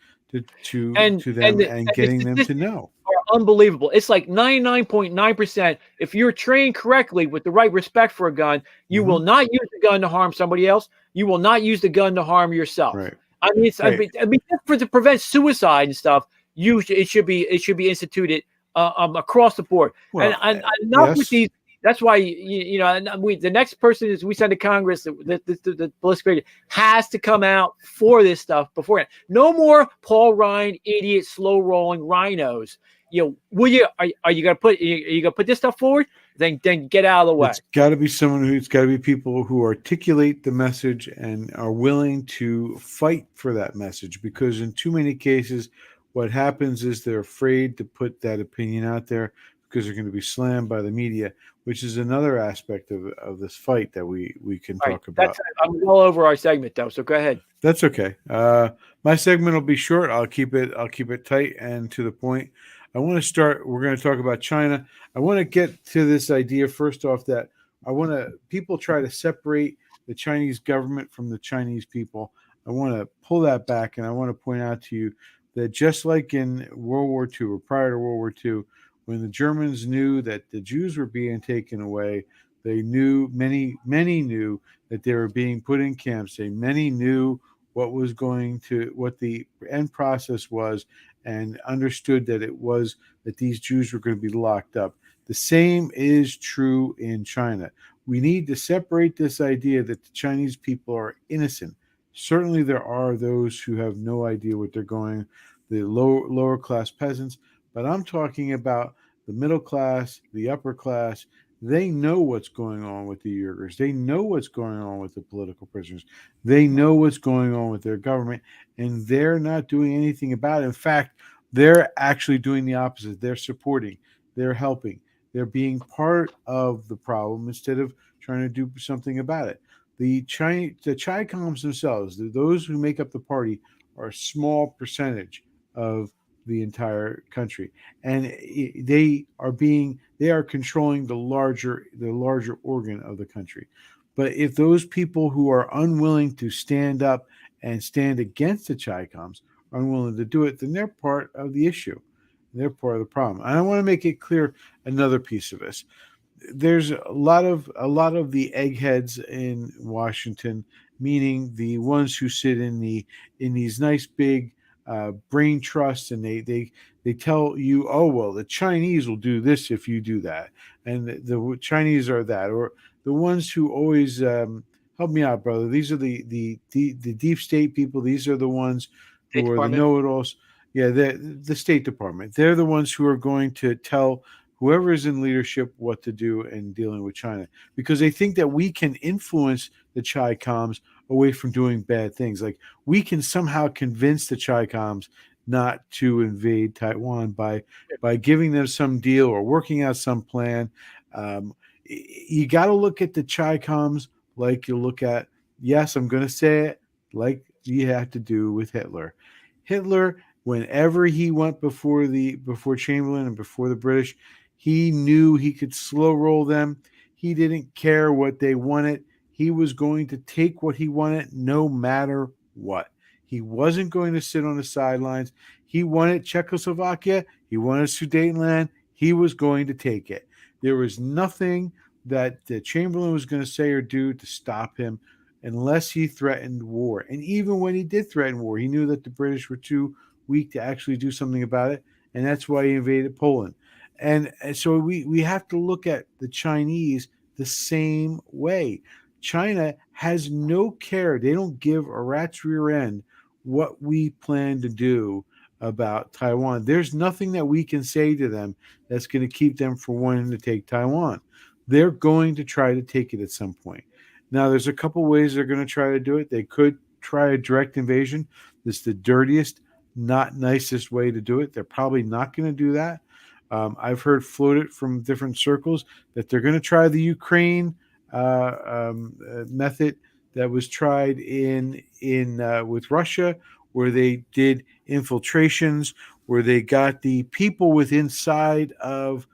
to them and getting them to know. Are unbelievable. It's like 99.9%. If you're trained correctly with the right respect for a gun, you will not use the gun to harm somebody else. You will not use the gun to harm yourself. Right. I mean, to prevent suicide and stuff, it should be instituted across the board. Well, and not with these. That's why the next person is we send to Congress. The Ballistic Patriot has to come out for this stuff beforehand. No more Paul Ryan idiot slow rolling rhinos. Are you gonna put this stuff forward? Then get out of the way. It's got to be it's got to be people who articulate the message and are willing to fight for that message. Because in too many cases, what happens is they're afraid to put that opinion out there because they're going to be slammed by the media, which is another aspect of this fight that we can talk about. I'm well over our segment though, so go ahead. That's okay. My segment will be short. I'll keep it tight and to the point. I want to start. We're going to talk about China. I want to get to this idea first off that people try to separate the Chinese government from the Chinese people. I want to pull that back, and I want to point out to you that just like in World War II or prior to World War II, when the Germans knew that the Jews were being taken away, they knew, many knew that they were being put in camps. Many knew what the end process was and understood that these Jews were going to be locked up. The same is true in China. We need to separate this idea that the Chinese people are innocent. Certainly there are those who have no idea what they're going, the lower class peasants, but I'm talking about the middle class, the upper class. They know what's going on with the Uyghurs. They know what's going on with the political prisoners. They know what's going on with their government, and they're not doing anything about it. In fact, they're actually doing the opposite. They're supporting, they're helping, they're being part of the problem instead of trying to do something about it. The Chi-Coms themselves, those who make up the party, are a small percentage of the entire country, and they are controlling the larger organ of the country. But if those people who are unwilling to stand up and stand against the Chi-Coms are unwilling to do it, then they're part of the issue. They're part of the problem. And I want to make it clear another piece of this. There's a lot of the eggheads in Washington, meaning the ones who sit in these nice big brain trusts, and they tell you, oh well, the Chinese will do this if you do that, and the Chinese are that, or the ones who always help me out, brother. These are the deep state people. These are the ones who are the know-it-alls. Yeah, the State Department. They're the ones who are going to tell whoever is in leadership what to do in dealing with China, because they think that we can influence the Chi-Coms away from doing bad things. Like, we can somehow convince the Chi-Coms not to invade Taiwan by giving them some deal or working out some plan. You got to look at the Chi-Coms like you look at, yes, I'm going to say it, like you have to do with Hitler. Hitler, whenever he went before Chamberlain and before the British, he knew he could slow roll them. He didn't care what they wanted. He was going to take what he wanted no matter what. He wasn't going to sit on the sidelines. He wanted Czechoslovakia. He wanted Sudetenland. He was going to take it. There was nothing that the Chamberlain was going to say or do to stop him unless he threatened war. And even when he did threaten war, he knew that the British were too weak to actually do something about it. And that's why he invaded Poland. And so we have to look at the Chinese the same way. China has no care. They don't give a rat's rear end what we plan to do about Taiwan. There's nothing that we can say to them that's going to keep them from wanting to take Taiwan. They're going to try to take it at some point. Now, there's a couple ways they're going to try to do it. They could try a direct invasion. This is the dirtiest, not nicest way to do it. They're probably not going to do that. I've heard floated from different circles that they're going to try the Ukraine method that was tried in with Russia, where they did infiltrations, where they got the people within inside of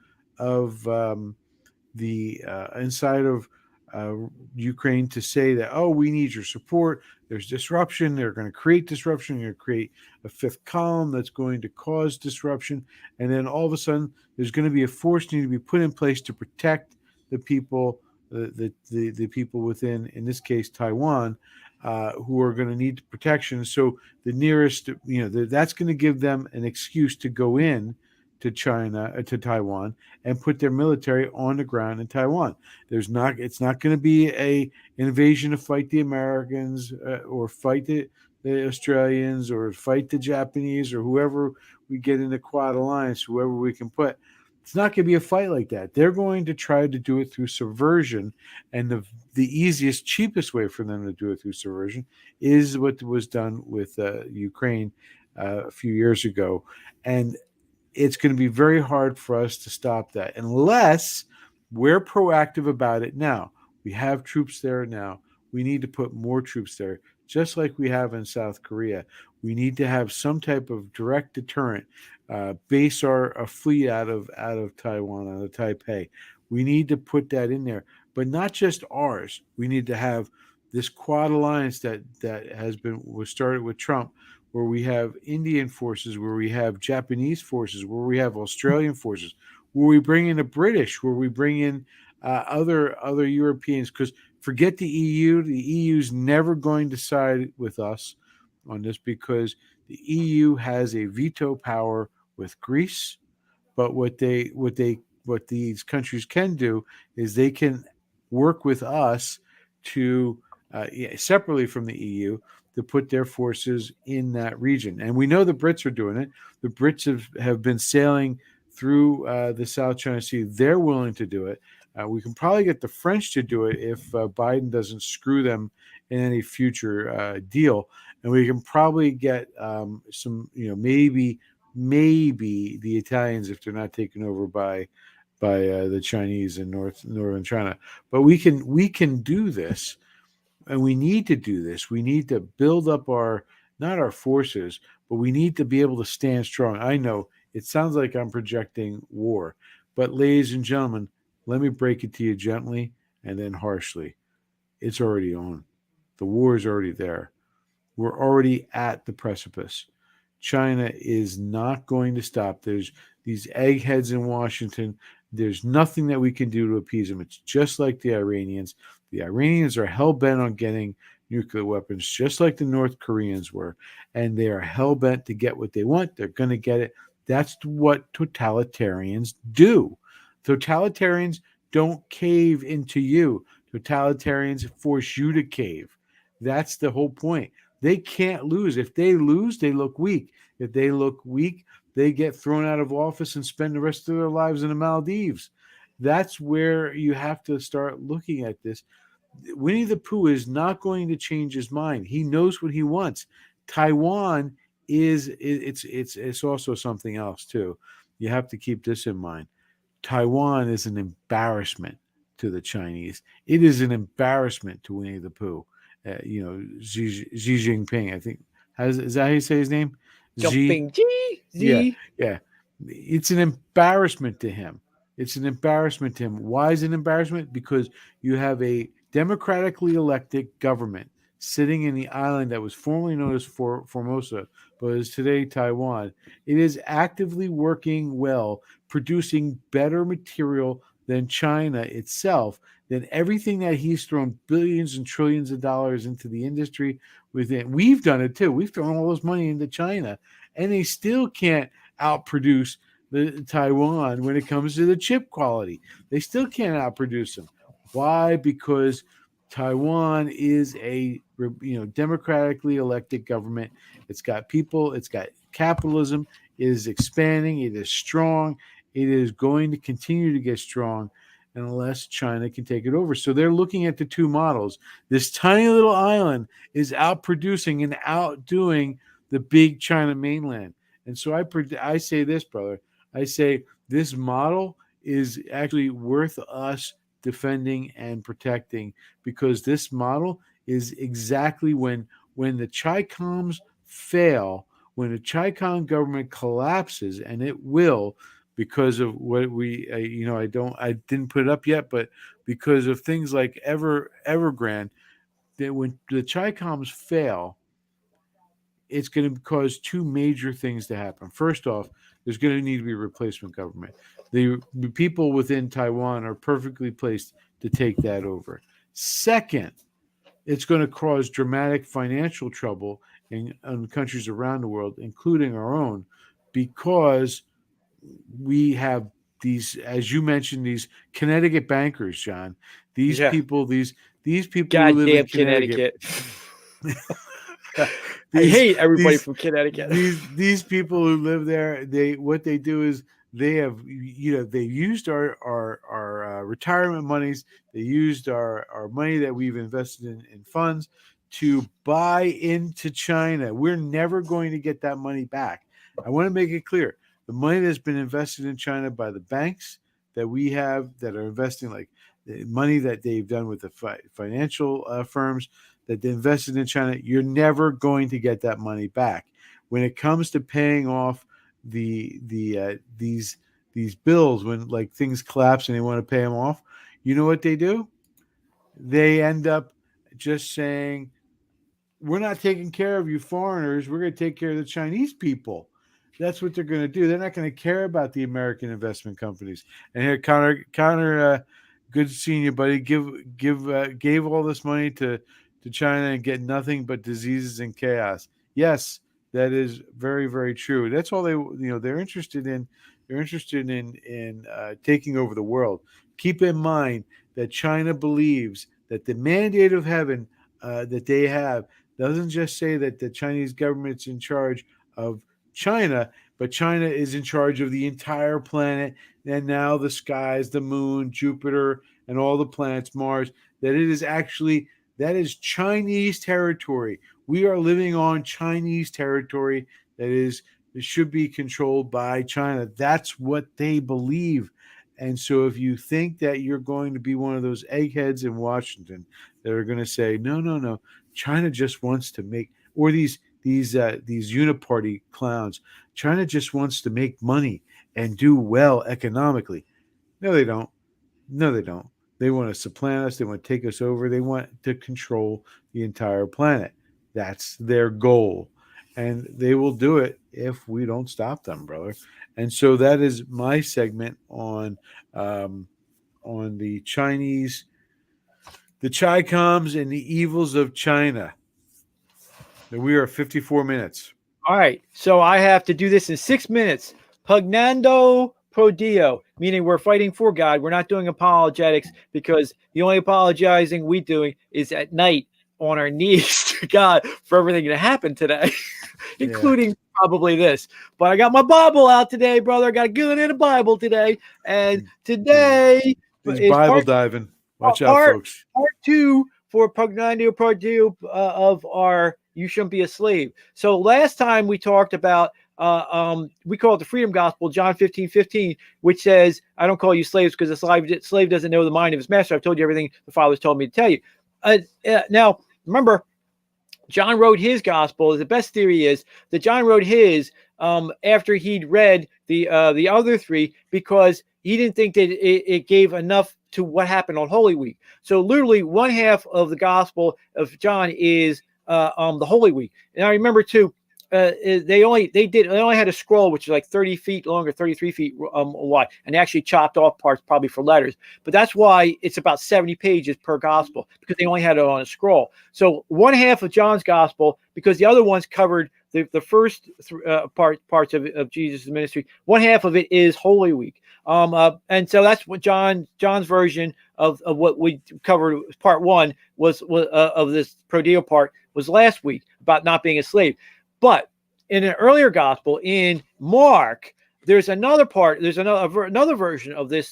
Ukraine to say that, oh, we need your support. There's disruption. They're going to create disruption. They're going to create a fifth column that's going to cause disruption. And then all of a sudden, there's going to be a force need to be put in place to protect the people, the people within, in this case, Taiwan, who are going to need protection. So the nearest, that's going to give them an excuse to go in to Taiwan, and put their military on the ground in Taiwan. It's not going to be an invasion to fight the Americans or fight the Australians or fight the Japanese or whoever we get in the Quad Alliance, whoever we can put. It's not going to be a fight like that. They're going to try to do it through subversion, and the easiest, cheapest way for them to do it through subversion is what was done with Ukraine a few years ago. And it's going to be very hard for us to stop that unless we're proactive about it now. We have troops there now. We need to put more troops there, just like we have in South Korea. We need to have some type of direct deterrent, base our fleet out of Taiwan, out of Taipei. We need to put that in there, but not just ours. We need to have this Quad Alliance that was started with Trump, where we have Indian forces, where we have Japanese forces, where we have Australian forces, where we bring in the British, where we bring in other Europeans. Because forget the EU. The EU's never going to side with us on this, because the EU has a veto power with Greece. But what these countries can do is they can work with us to separately from the EU, to put their forces in that region. And we know the Brits are doing it. The Brits have been sailing through the South China Sea. They're willing to do it. We can probably get the French to do it if Biden doesn't screw them in any future deal. And we can probably get some, maybe the Italians, if they're not taken over by the Chinese in northern China. But we can do this. And we need to do this. We need to build up not our forces, but we need to be able to stand strong. I know it sounds like I'm projecting war, but ladies and gentlemen, let me break it to you gently and then harshly. It's already on. The war is already there. We're already at the precipice. China is not going to stop. There's these eggheads in Washington. There's nothing that we can do to appease them. It's just like the Iranians. The Iranians are hell-bent on getting nuclear weapons, just like the North Koreans were. And they are hell-bent to get what they want. They're going to get it. That's what totalitarians do. Totalitarians don't cave into you. Totalitarians force you to cave. That's the whole point. They can't lose. If they lose, they look weak. If they look weak, they get thrown out of office and spend the rest of their lives in the Maldives. That's where you have to start looking at this. Winnie the Pooh is not going to change his mind. He knows what he wants. Taiwan it's also something else too. You have to keep this in mind. Taiwan is an embarrassment to the Chinese. It is an embarrassment to Winnie the Pooh. Xi Jinping, I think. Is that how you say his name? Jumping G. Yeah. It's an embarrassment to him. It's an embarrassment to him. Why is it an embarrassment? Because you have a democratically elected government sitting in the island that was formerly known as Formosa, but is today Taiwan. It is actively working well, producing better material than China itself, than everything that he's thrown billions and trillions of dollars into the industry within. We've done it too. We've thrown all this money into China, and they still can't outproduce the Taiwan when it comes to the chip quality. They still can't outproduce them. Why? Because Taiwan is a democratically elected government. It's got people. It's got capitalism. It is expanding. It is strong. It is going to continue to get strong unless China can take it over. So they're looking at the two models. This tiny little island is outproducing and outdoing the big China mainland. And so I say this, brother. I say this model is actually worth us defending and protecting, because this model is exactly when the Chi-Coms fail, when the Chi-Com government collapses, and it will, because of what I didn't put it up yet, but because of things like Evergrande, that when the Chi-Coms fail, it's going to cause two major things to happen. First off, there's going to need to be a replacement government. The people within Taiwan are perfectly placed to take that over. Second, it's going to cause dramatic financial trouble in countries around the world, including our own, because we have these, as you mentioned, these Connecticut bankers, John. These people who live in Connecticut. I hate everybody from Connecticut. These people who live there, what they do is they used our retirement monies. They used our money that we've invested in funds to buy into China. We're never going to get that money back. I want to make it clear. The money that's been invested in China by the banks that we have that are investing, like the money that they've done with the financial firms that they invested in China, you're never going to get that money back. When it comes to paying off these bills, when like things collapse and they want to pay them off, you know what they do? They end up just saying, we're not taking care of you foreigners. We're going to take care of the Chinese people. That's what they're going to do. They're not going to care about the American investment companies. And here, Connor, good seeing you, buddy. Gave all this money to China and get nothing but diseases and chaos. Yes, that is very, very true. That's all they're interested in. They're interested in taking over the world. Keep in mind that China believes that the mandate of heaven that they have doesn't just say that the Chinese government's in charge of China, but China is in charge of the entire planet, and now the skies, the moon, Jupiter, and all the planets, Mars, that is Chinese territory. We are living on Chinese territory that should be controlled by China. That's what they believe. And so if you think that you're going to be one of those eggheads in Washington that are going to say, no, China just wants to make, or these uniparty clowns, China just wants to make money and do well economically. No, they don't. They want to supplant us. They want to take us over. They want to control the entire planet. That's their goal. And they will do it if we don't stop them, brother. And so that is my segment on the Chinese, the Chi-Coms and the evils of China. We are 54 minutes. All right. So I have to do this in 6 minutes. Pugnando pro Dio, meaning we're fighting for God. We're not doing apologetics, because the only apologizing we doing is at night on our knees to God for everything that happened today, including probably this. But I got my Bible out today, brother. I got to get in a Bible today. And today He's Bible diving. Watch out, part folks. two for Pugnandio Part 2 of our You Shouldn't Be a Slave. So last time we talked about we call it the Freedom Gospel, John 15:15, which says, I don't call you slaves because the slave doesn't know the mind of his master. I've told you everything the Father's told me to tell you. Now, remember, John wrote his gospel. The best theory is that John wrote his after he'd read the other three because he didn't think that it gave enough to what happened on Holy Week. So literally one half of the gospel of John is the Holy Week. And I remember too, they only had a scroll which is like 30 feet long or 33 feet wide, and they actually chopped off parts probably for letters. But that's why it's about 70 pages per gospel, because they only had it on a scroll. So one half of John's gospel, because the other ones covered the first parts of Jesus' ministry. One half of it is Holy Week. And so that's what John's version of what we covered. Part one was of this pro deal part was last week about not being a slave. But in an earlier gospel in Mark, there's another part. There's another version of the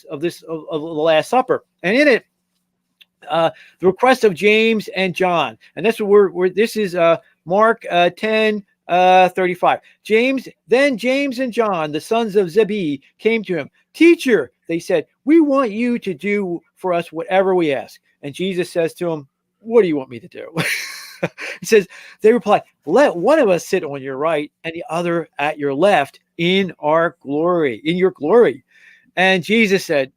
Last Supper, and in it, the request of James and John, and that's what this is Mark 10:35. James and John, the sons of Zebedee, came to him. Teacher, they said, we want you to do for us whatever we ask. And Jesus says to him, what do you want me to do? He says, they reply, let one of us sit on your right and the other at your left in your glory. And Jesus said,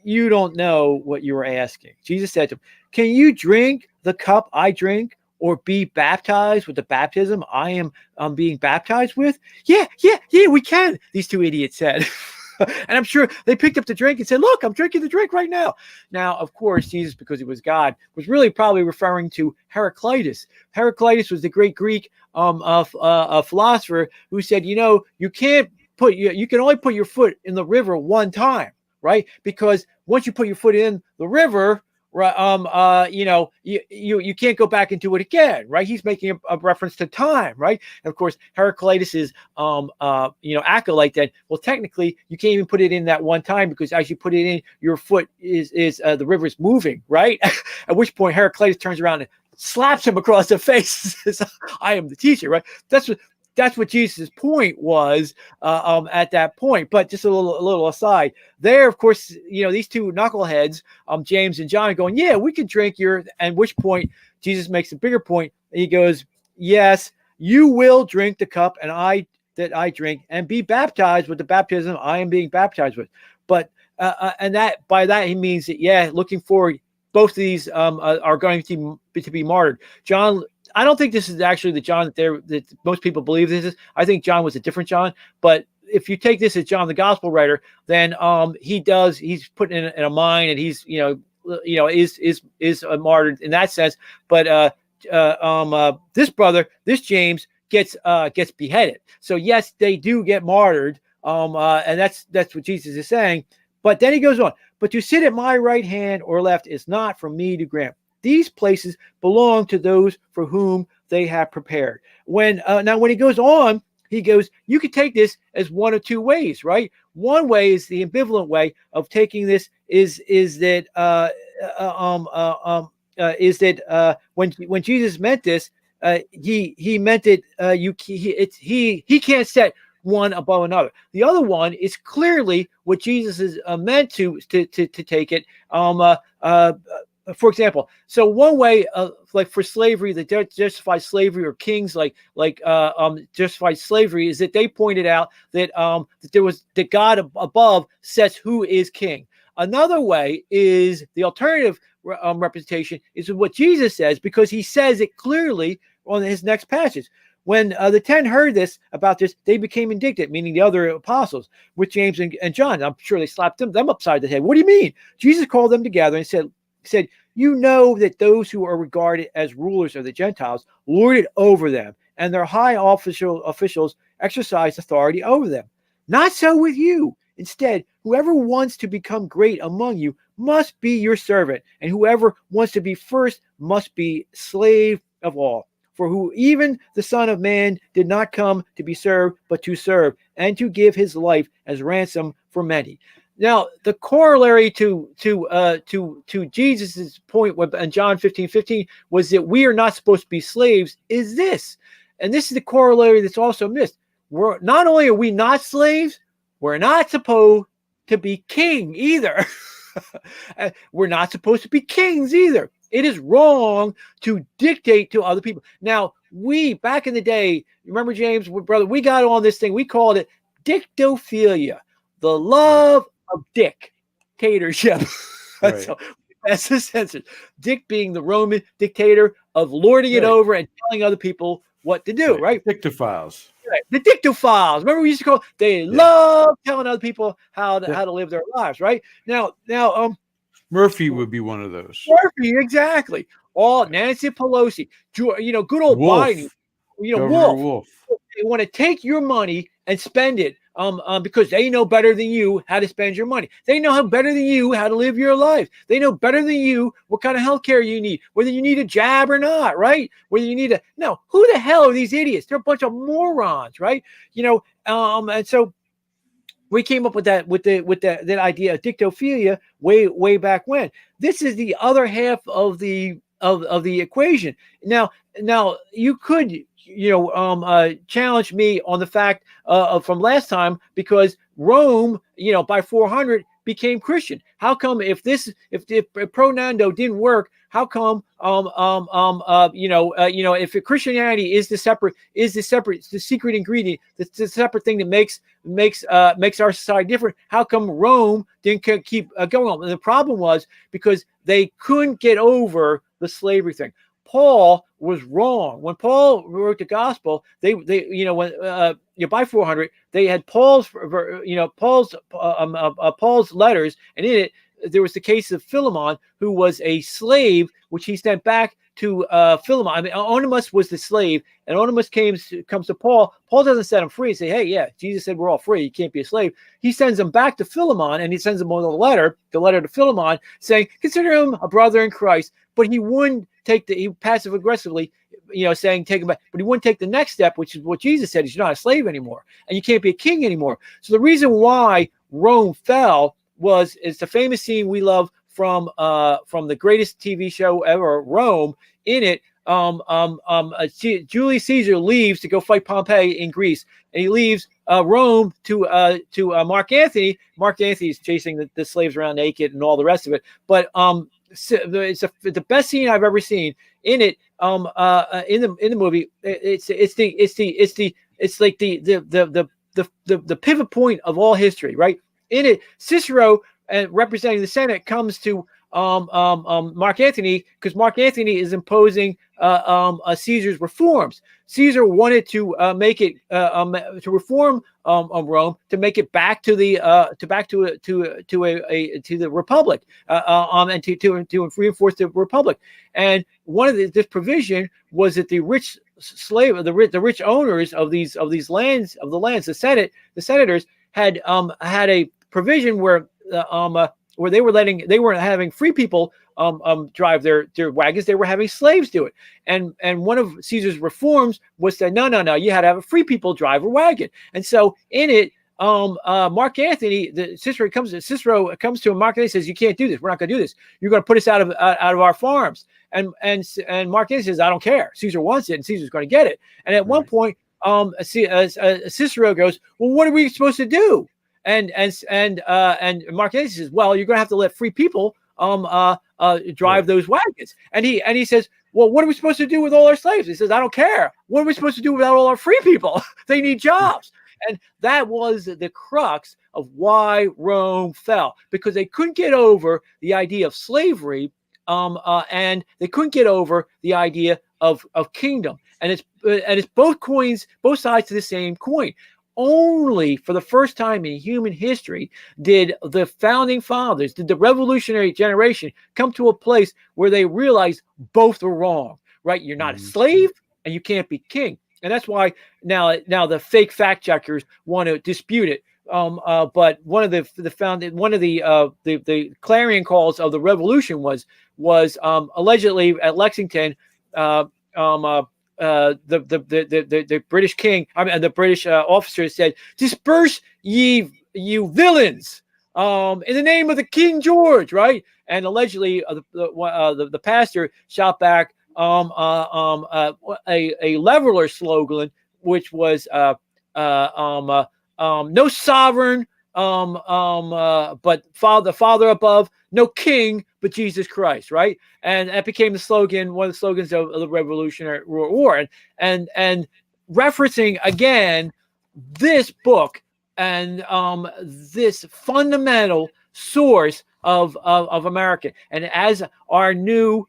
you don't know what you are asking. Jesus said to him, can you drink the cup I drink or be baptized with the baptism I am being baptized with? Yeah, we can, these two idiots said. And I'm sure they picked up the drink and said, look, I'm drinking the drink right now. Now, of course, Jesus, because he was God, was really probably referring to Heraclitus. Heraclitus was the great Greek philosopher who said, you can only put your foot in the river one time, right? Because once you put your foot in the river, right, you can't go back into it again, right? He's making a reference to time, right? And of course, Heraclitus is, acolyte then. Well, technically, you can't even put it in that one time because as you put it in, your foot is the river is moving, right? At which point, Heraclitus turns around and slaps him across the face and says, I am the teacher, right? That's what Jesus' point was at that point. But just a little aside there, of course, these two knuckleheads, James and John, are going, yeah, we can drink your. At which point Jesus makes a bigger point. He goes, yes, you will drink the cup that I drink and be baptized with the baptism I am being baptized with. But and that by that he means that, yeah, looking forward, both of these are going to be martyred. John. I don't think this is actually the John that most people believe this is. I think John was a different John. But if you take this as John the gospel writer, then he's put in a mine and he's is a martyr in that sense. But this James gets beheaded. So yes, they do get martyred. And that's what Jesus is saying. But then he goes on. But to sit at my right hand or left is not for me to grant. These places belong to those for whom they have prepared. When he goes on, he goes, you could take this as one of two ways, right? One way is the ambivalent way of taking this is that when Jesus meant this, he meant it. He can't set one above another. The other one is clearly what Jesus is meant to take it. For example, so one way, like for slavery, that justified slavery, or kings like justified slavery, is that they pointed out that that God above sets who is king. Another way is the alternative representation is what Jesus says, because he says it clearly on his next passage. When the 10 heard about this, they became indignant, meaning the other apostles, with James and John. I'm sure they slapped them upside the head. What do you mean? Jesus called them together and said, you know that those who are regarded as rulers of the Gentiles lord it over them, and their high officials exercise authority over them. Not so with you. Instead, whoever wants to become great among you must be your servant, and whoever wants to be first must be slave of all. For who even the Son of Man did not come to be served, but to serve, and to give his life as ransom for many. Now the corollary to Jesus's point in John 15:15 was that we are not supposed to be slaves. Is this, and this is the corollary that's also missed. We're not only are we not slaves, we're not supposed to be king either. We're not supposed to be kings either. It is wrong to dictate to other people. Now, we, back in the day, remember, James, brother, we got on this thing. We called it dictophilia, the love of dictatorship. Right. So that's the sense. Dick being the Roman dictator of lording it over and telling other people what to do, right? Dictophiles. Right. The dictophiles. Remember, we used to call. They love telling other people how to live their lives, right? Now, Murphy would be one of those. Murphy, exactly. All Nancy Pelosi, good old Wolf. Biden, Governor Wolf. They want to take your money and spend it, because they know better than you how to spend your money. They know better than you how to live your life. They know better than you what kind of health care you need, whether you need a jab or not, right? Whether you need no. Who the hell are these idiots? They're a bunch of morons, right? And so we came up with that that idea of dictophilia way back when. This is the other half of the equation. Now you could challenge me on the fact from last time, because Rome, by 400 became Christian. How come if pro nando didn't work? How come if Christianity is the secret ingredient, the separate thing that makes our society different? How come Rome didn't keep going on? And the problem was because they couldn't get over the slavery thing. Paul was wrong. When Paul wrote the gospel, they by 400 they had Paul's letters, and in it there was the case of Philemon, who was a slave, which he sent back to Philemon. I mean, Onesimus was the slave, and Onesimus comes to Paul. Paul doesn't set him free and say, hey, yeah, Jesus said we're all free. You can't be a slave. He sends him back to Philemon, and he sends him the letter to Philemon, saying, consider him a brother in Christ. But he wouldn't he passive aggressively, saying take him back. But he wouldn't take the next step, which is what Jesus said, is you're not a slave anymore, and you can't be a king anymore. So the reason why Rome fell is the famous scene we love from the greatest TV show ever, Rome. In it, Julius Caesar leaves to go fight Pompey in Greece, and he leaves Rome to Mark Antony. Mark Antony is chasing the slaves around naked and all the rest of it. But it's the best scene I've ever seen. In it, in the movie, it's like the pivot point of all history, right? In it, Cicero, representing the Senate, comes to Mark Antony, because Mark Antony is imposing Caesar's reforms. Caesar wanted to make it to reform Rome, to make it back to the republic, and to reinforce the republic. And one of this provision was that the rich the rich owners of these lands, the senators had a provision where they weren't having free people drive their wagons. They were having slaves do it. And one of Caesar's reforms was that no, you had to have a free people drive a wagon. And so in it, Mark Antony, Cicero comes to him. Mark Antony says, you can't do this. We're not going to do this. You're going to put us out of our farms. And Mark Antony says, I don't care. Caesar wants it, and Caesar's going to get it. And at one point, Cicero goes, well, what are we supposed to do? And Mark Antony says, well, you're going to have to let free people drive those wagons. And he says, well, what are we supposed to do with all our slaves? He says, I don't care. What are we supposed to do without all our free people? They need jobs. And that was the crux of why Rome fell, because they couldn't get over the idea of slavery, and they couldn't get over the idea of kingdom. And it's both sides to the same coin. Only for the first time in human history did the founding fathers, did the revolutionary generation come to a place where they realized both were wrong, right? You're not a slave and you can't be king. And that's why now the fake fact checkers want to dispute it. But one of the clarion calls of the revolution was allegedly at Lexington, the British king, the British officer said, "Disperse ye, you villains! in the name of the King George, right? And allegedly, the pastor shot back a leveler slogan, which was no sovereign, but the Father above, no king, but Jesus Christ, right? And that became the slogan, one of the slogans of the Revolutionary War, and referencing again this book and this fundamental source of America. And as our new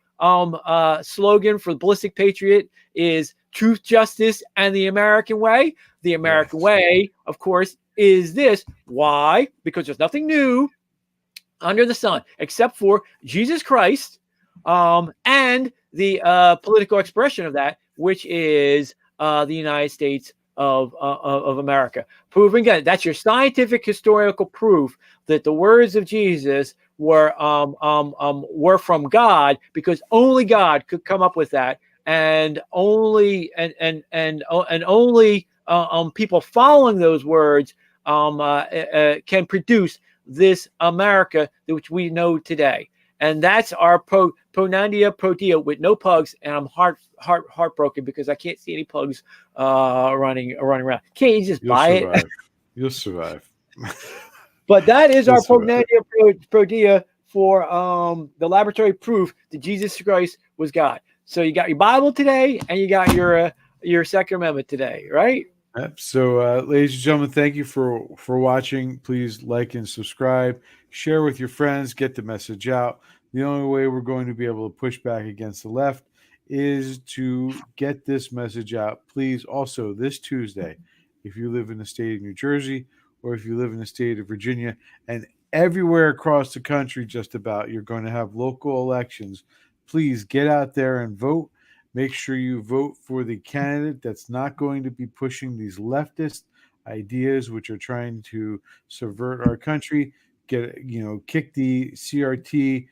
slogan for the Ballistic Patriot is truth, justice, and the American way. The American way, of course, is this. Why? Because there's nothing new under the sun except for Jesus Christ and the political expression of that, which is the United States of America. Proving again, that's your scientific historical proof that the words of Jesus were from God, because only God could come up with that, and only only people following those words can produce this America which we know today. And that's our Ponandia Pro Dia with no pugs, and I'm heartbroken because I can't see any pugs running around. Can't you just buy it? You'll survive. But that is our Ponandia Pro Dia for the laboratory proof that Jesus Christ was God. So you got your Bible today, and you got your Second Amendment today, right? Yep. So, ladies and gentlemen, thank you for watching. Please like and subscribe. Share with your friends. Get the message out. The only way we're going to be able to push back against the left is to get this message out. Please, also, this Tuesday, if you live in the state of New Jersey or if you live in the state of Virginia, and everywhere across the country just about, you're going to have local elections. Please get out there and vote. Make sure you vote for the candidate that's not going to be pushing these leftist ideas which are trying to subvert our country. Kick the CRT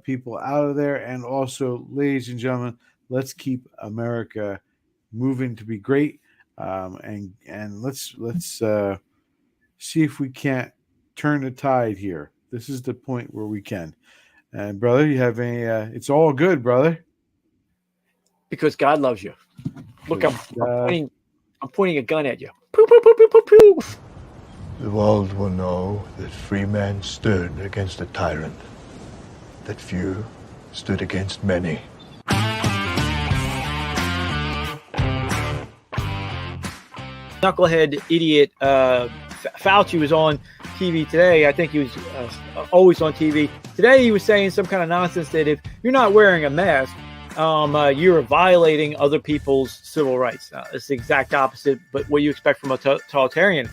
people out of there. And also, ladies and gentlemen, let's keep America moving to be great. And let's see if we can't turn the tide here. This is the point where we can. And brother, you have it's all good, brother. Because God loves you. Look, I'm pointing a gun at you. Poo, poo, poo, poo, poo, poo. The world will know that free men stood against a tyrant, that few stood against many. Knucklehead idiot Fauci was on TV today. I think he was always on TV. Today he was saying some kind of nonsense that if you're not wearing a mask, you're violating other people's civil rights. It's the exact opposite, but what you expect from a totalitarian.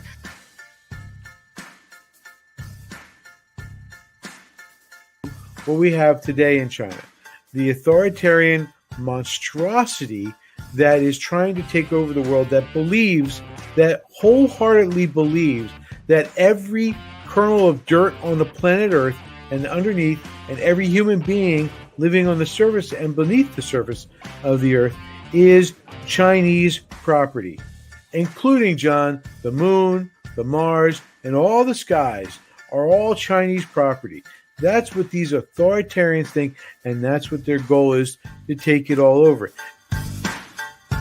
What we have today in China, the authoritarian monstrosity that is trying to take over the world, that wholeheartedly believes that every kernel of dirt on the planet Earth and underneath, and every human being living on the surface and beneath the surface of the earth is Chinese property, including, John, the moon, the Mars, and all the skies are all Chinese property. That's what these authoritarians think, and that's what their goal is, to take it all over.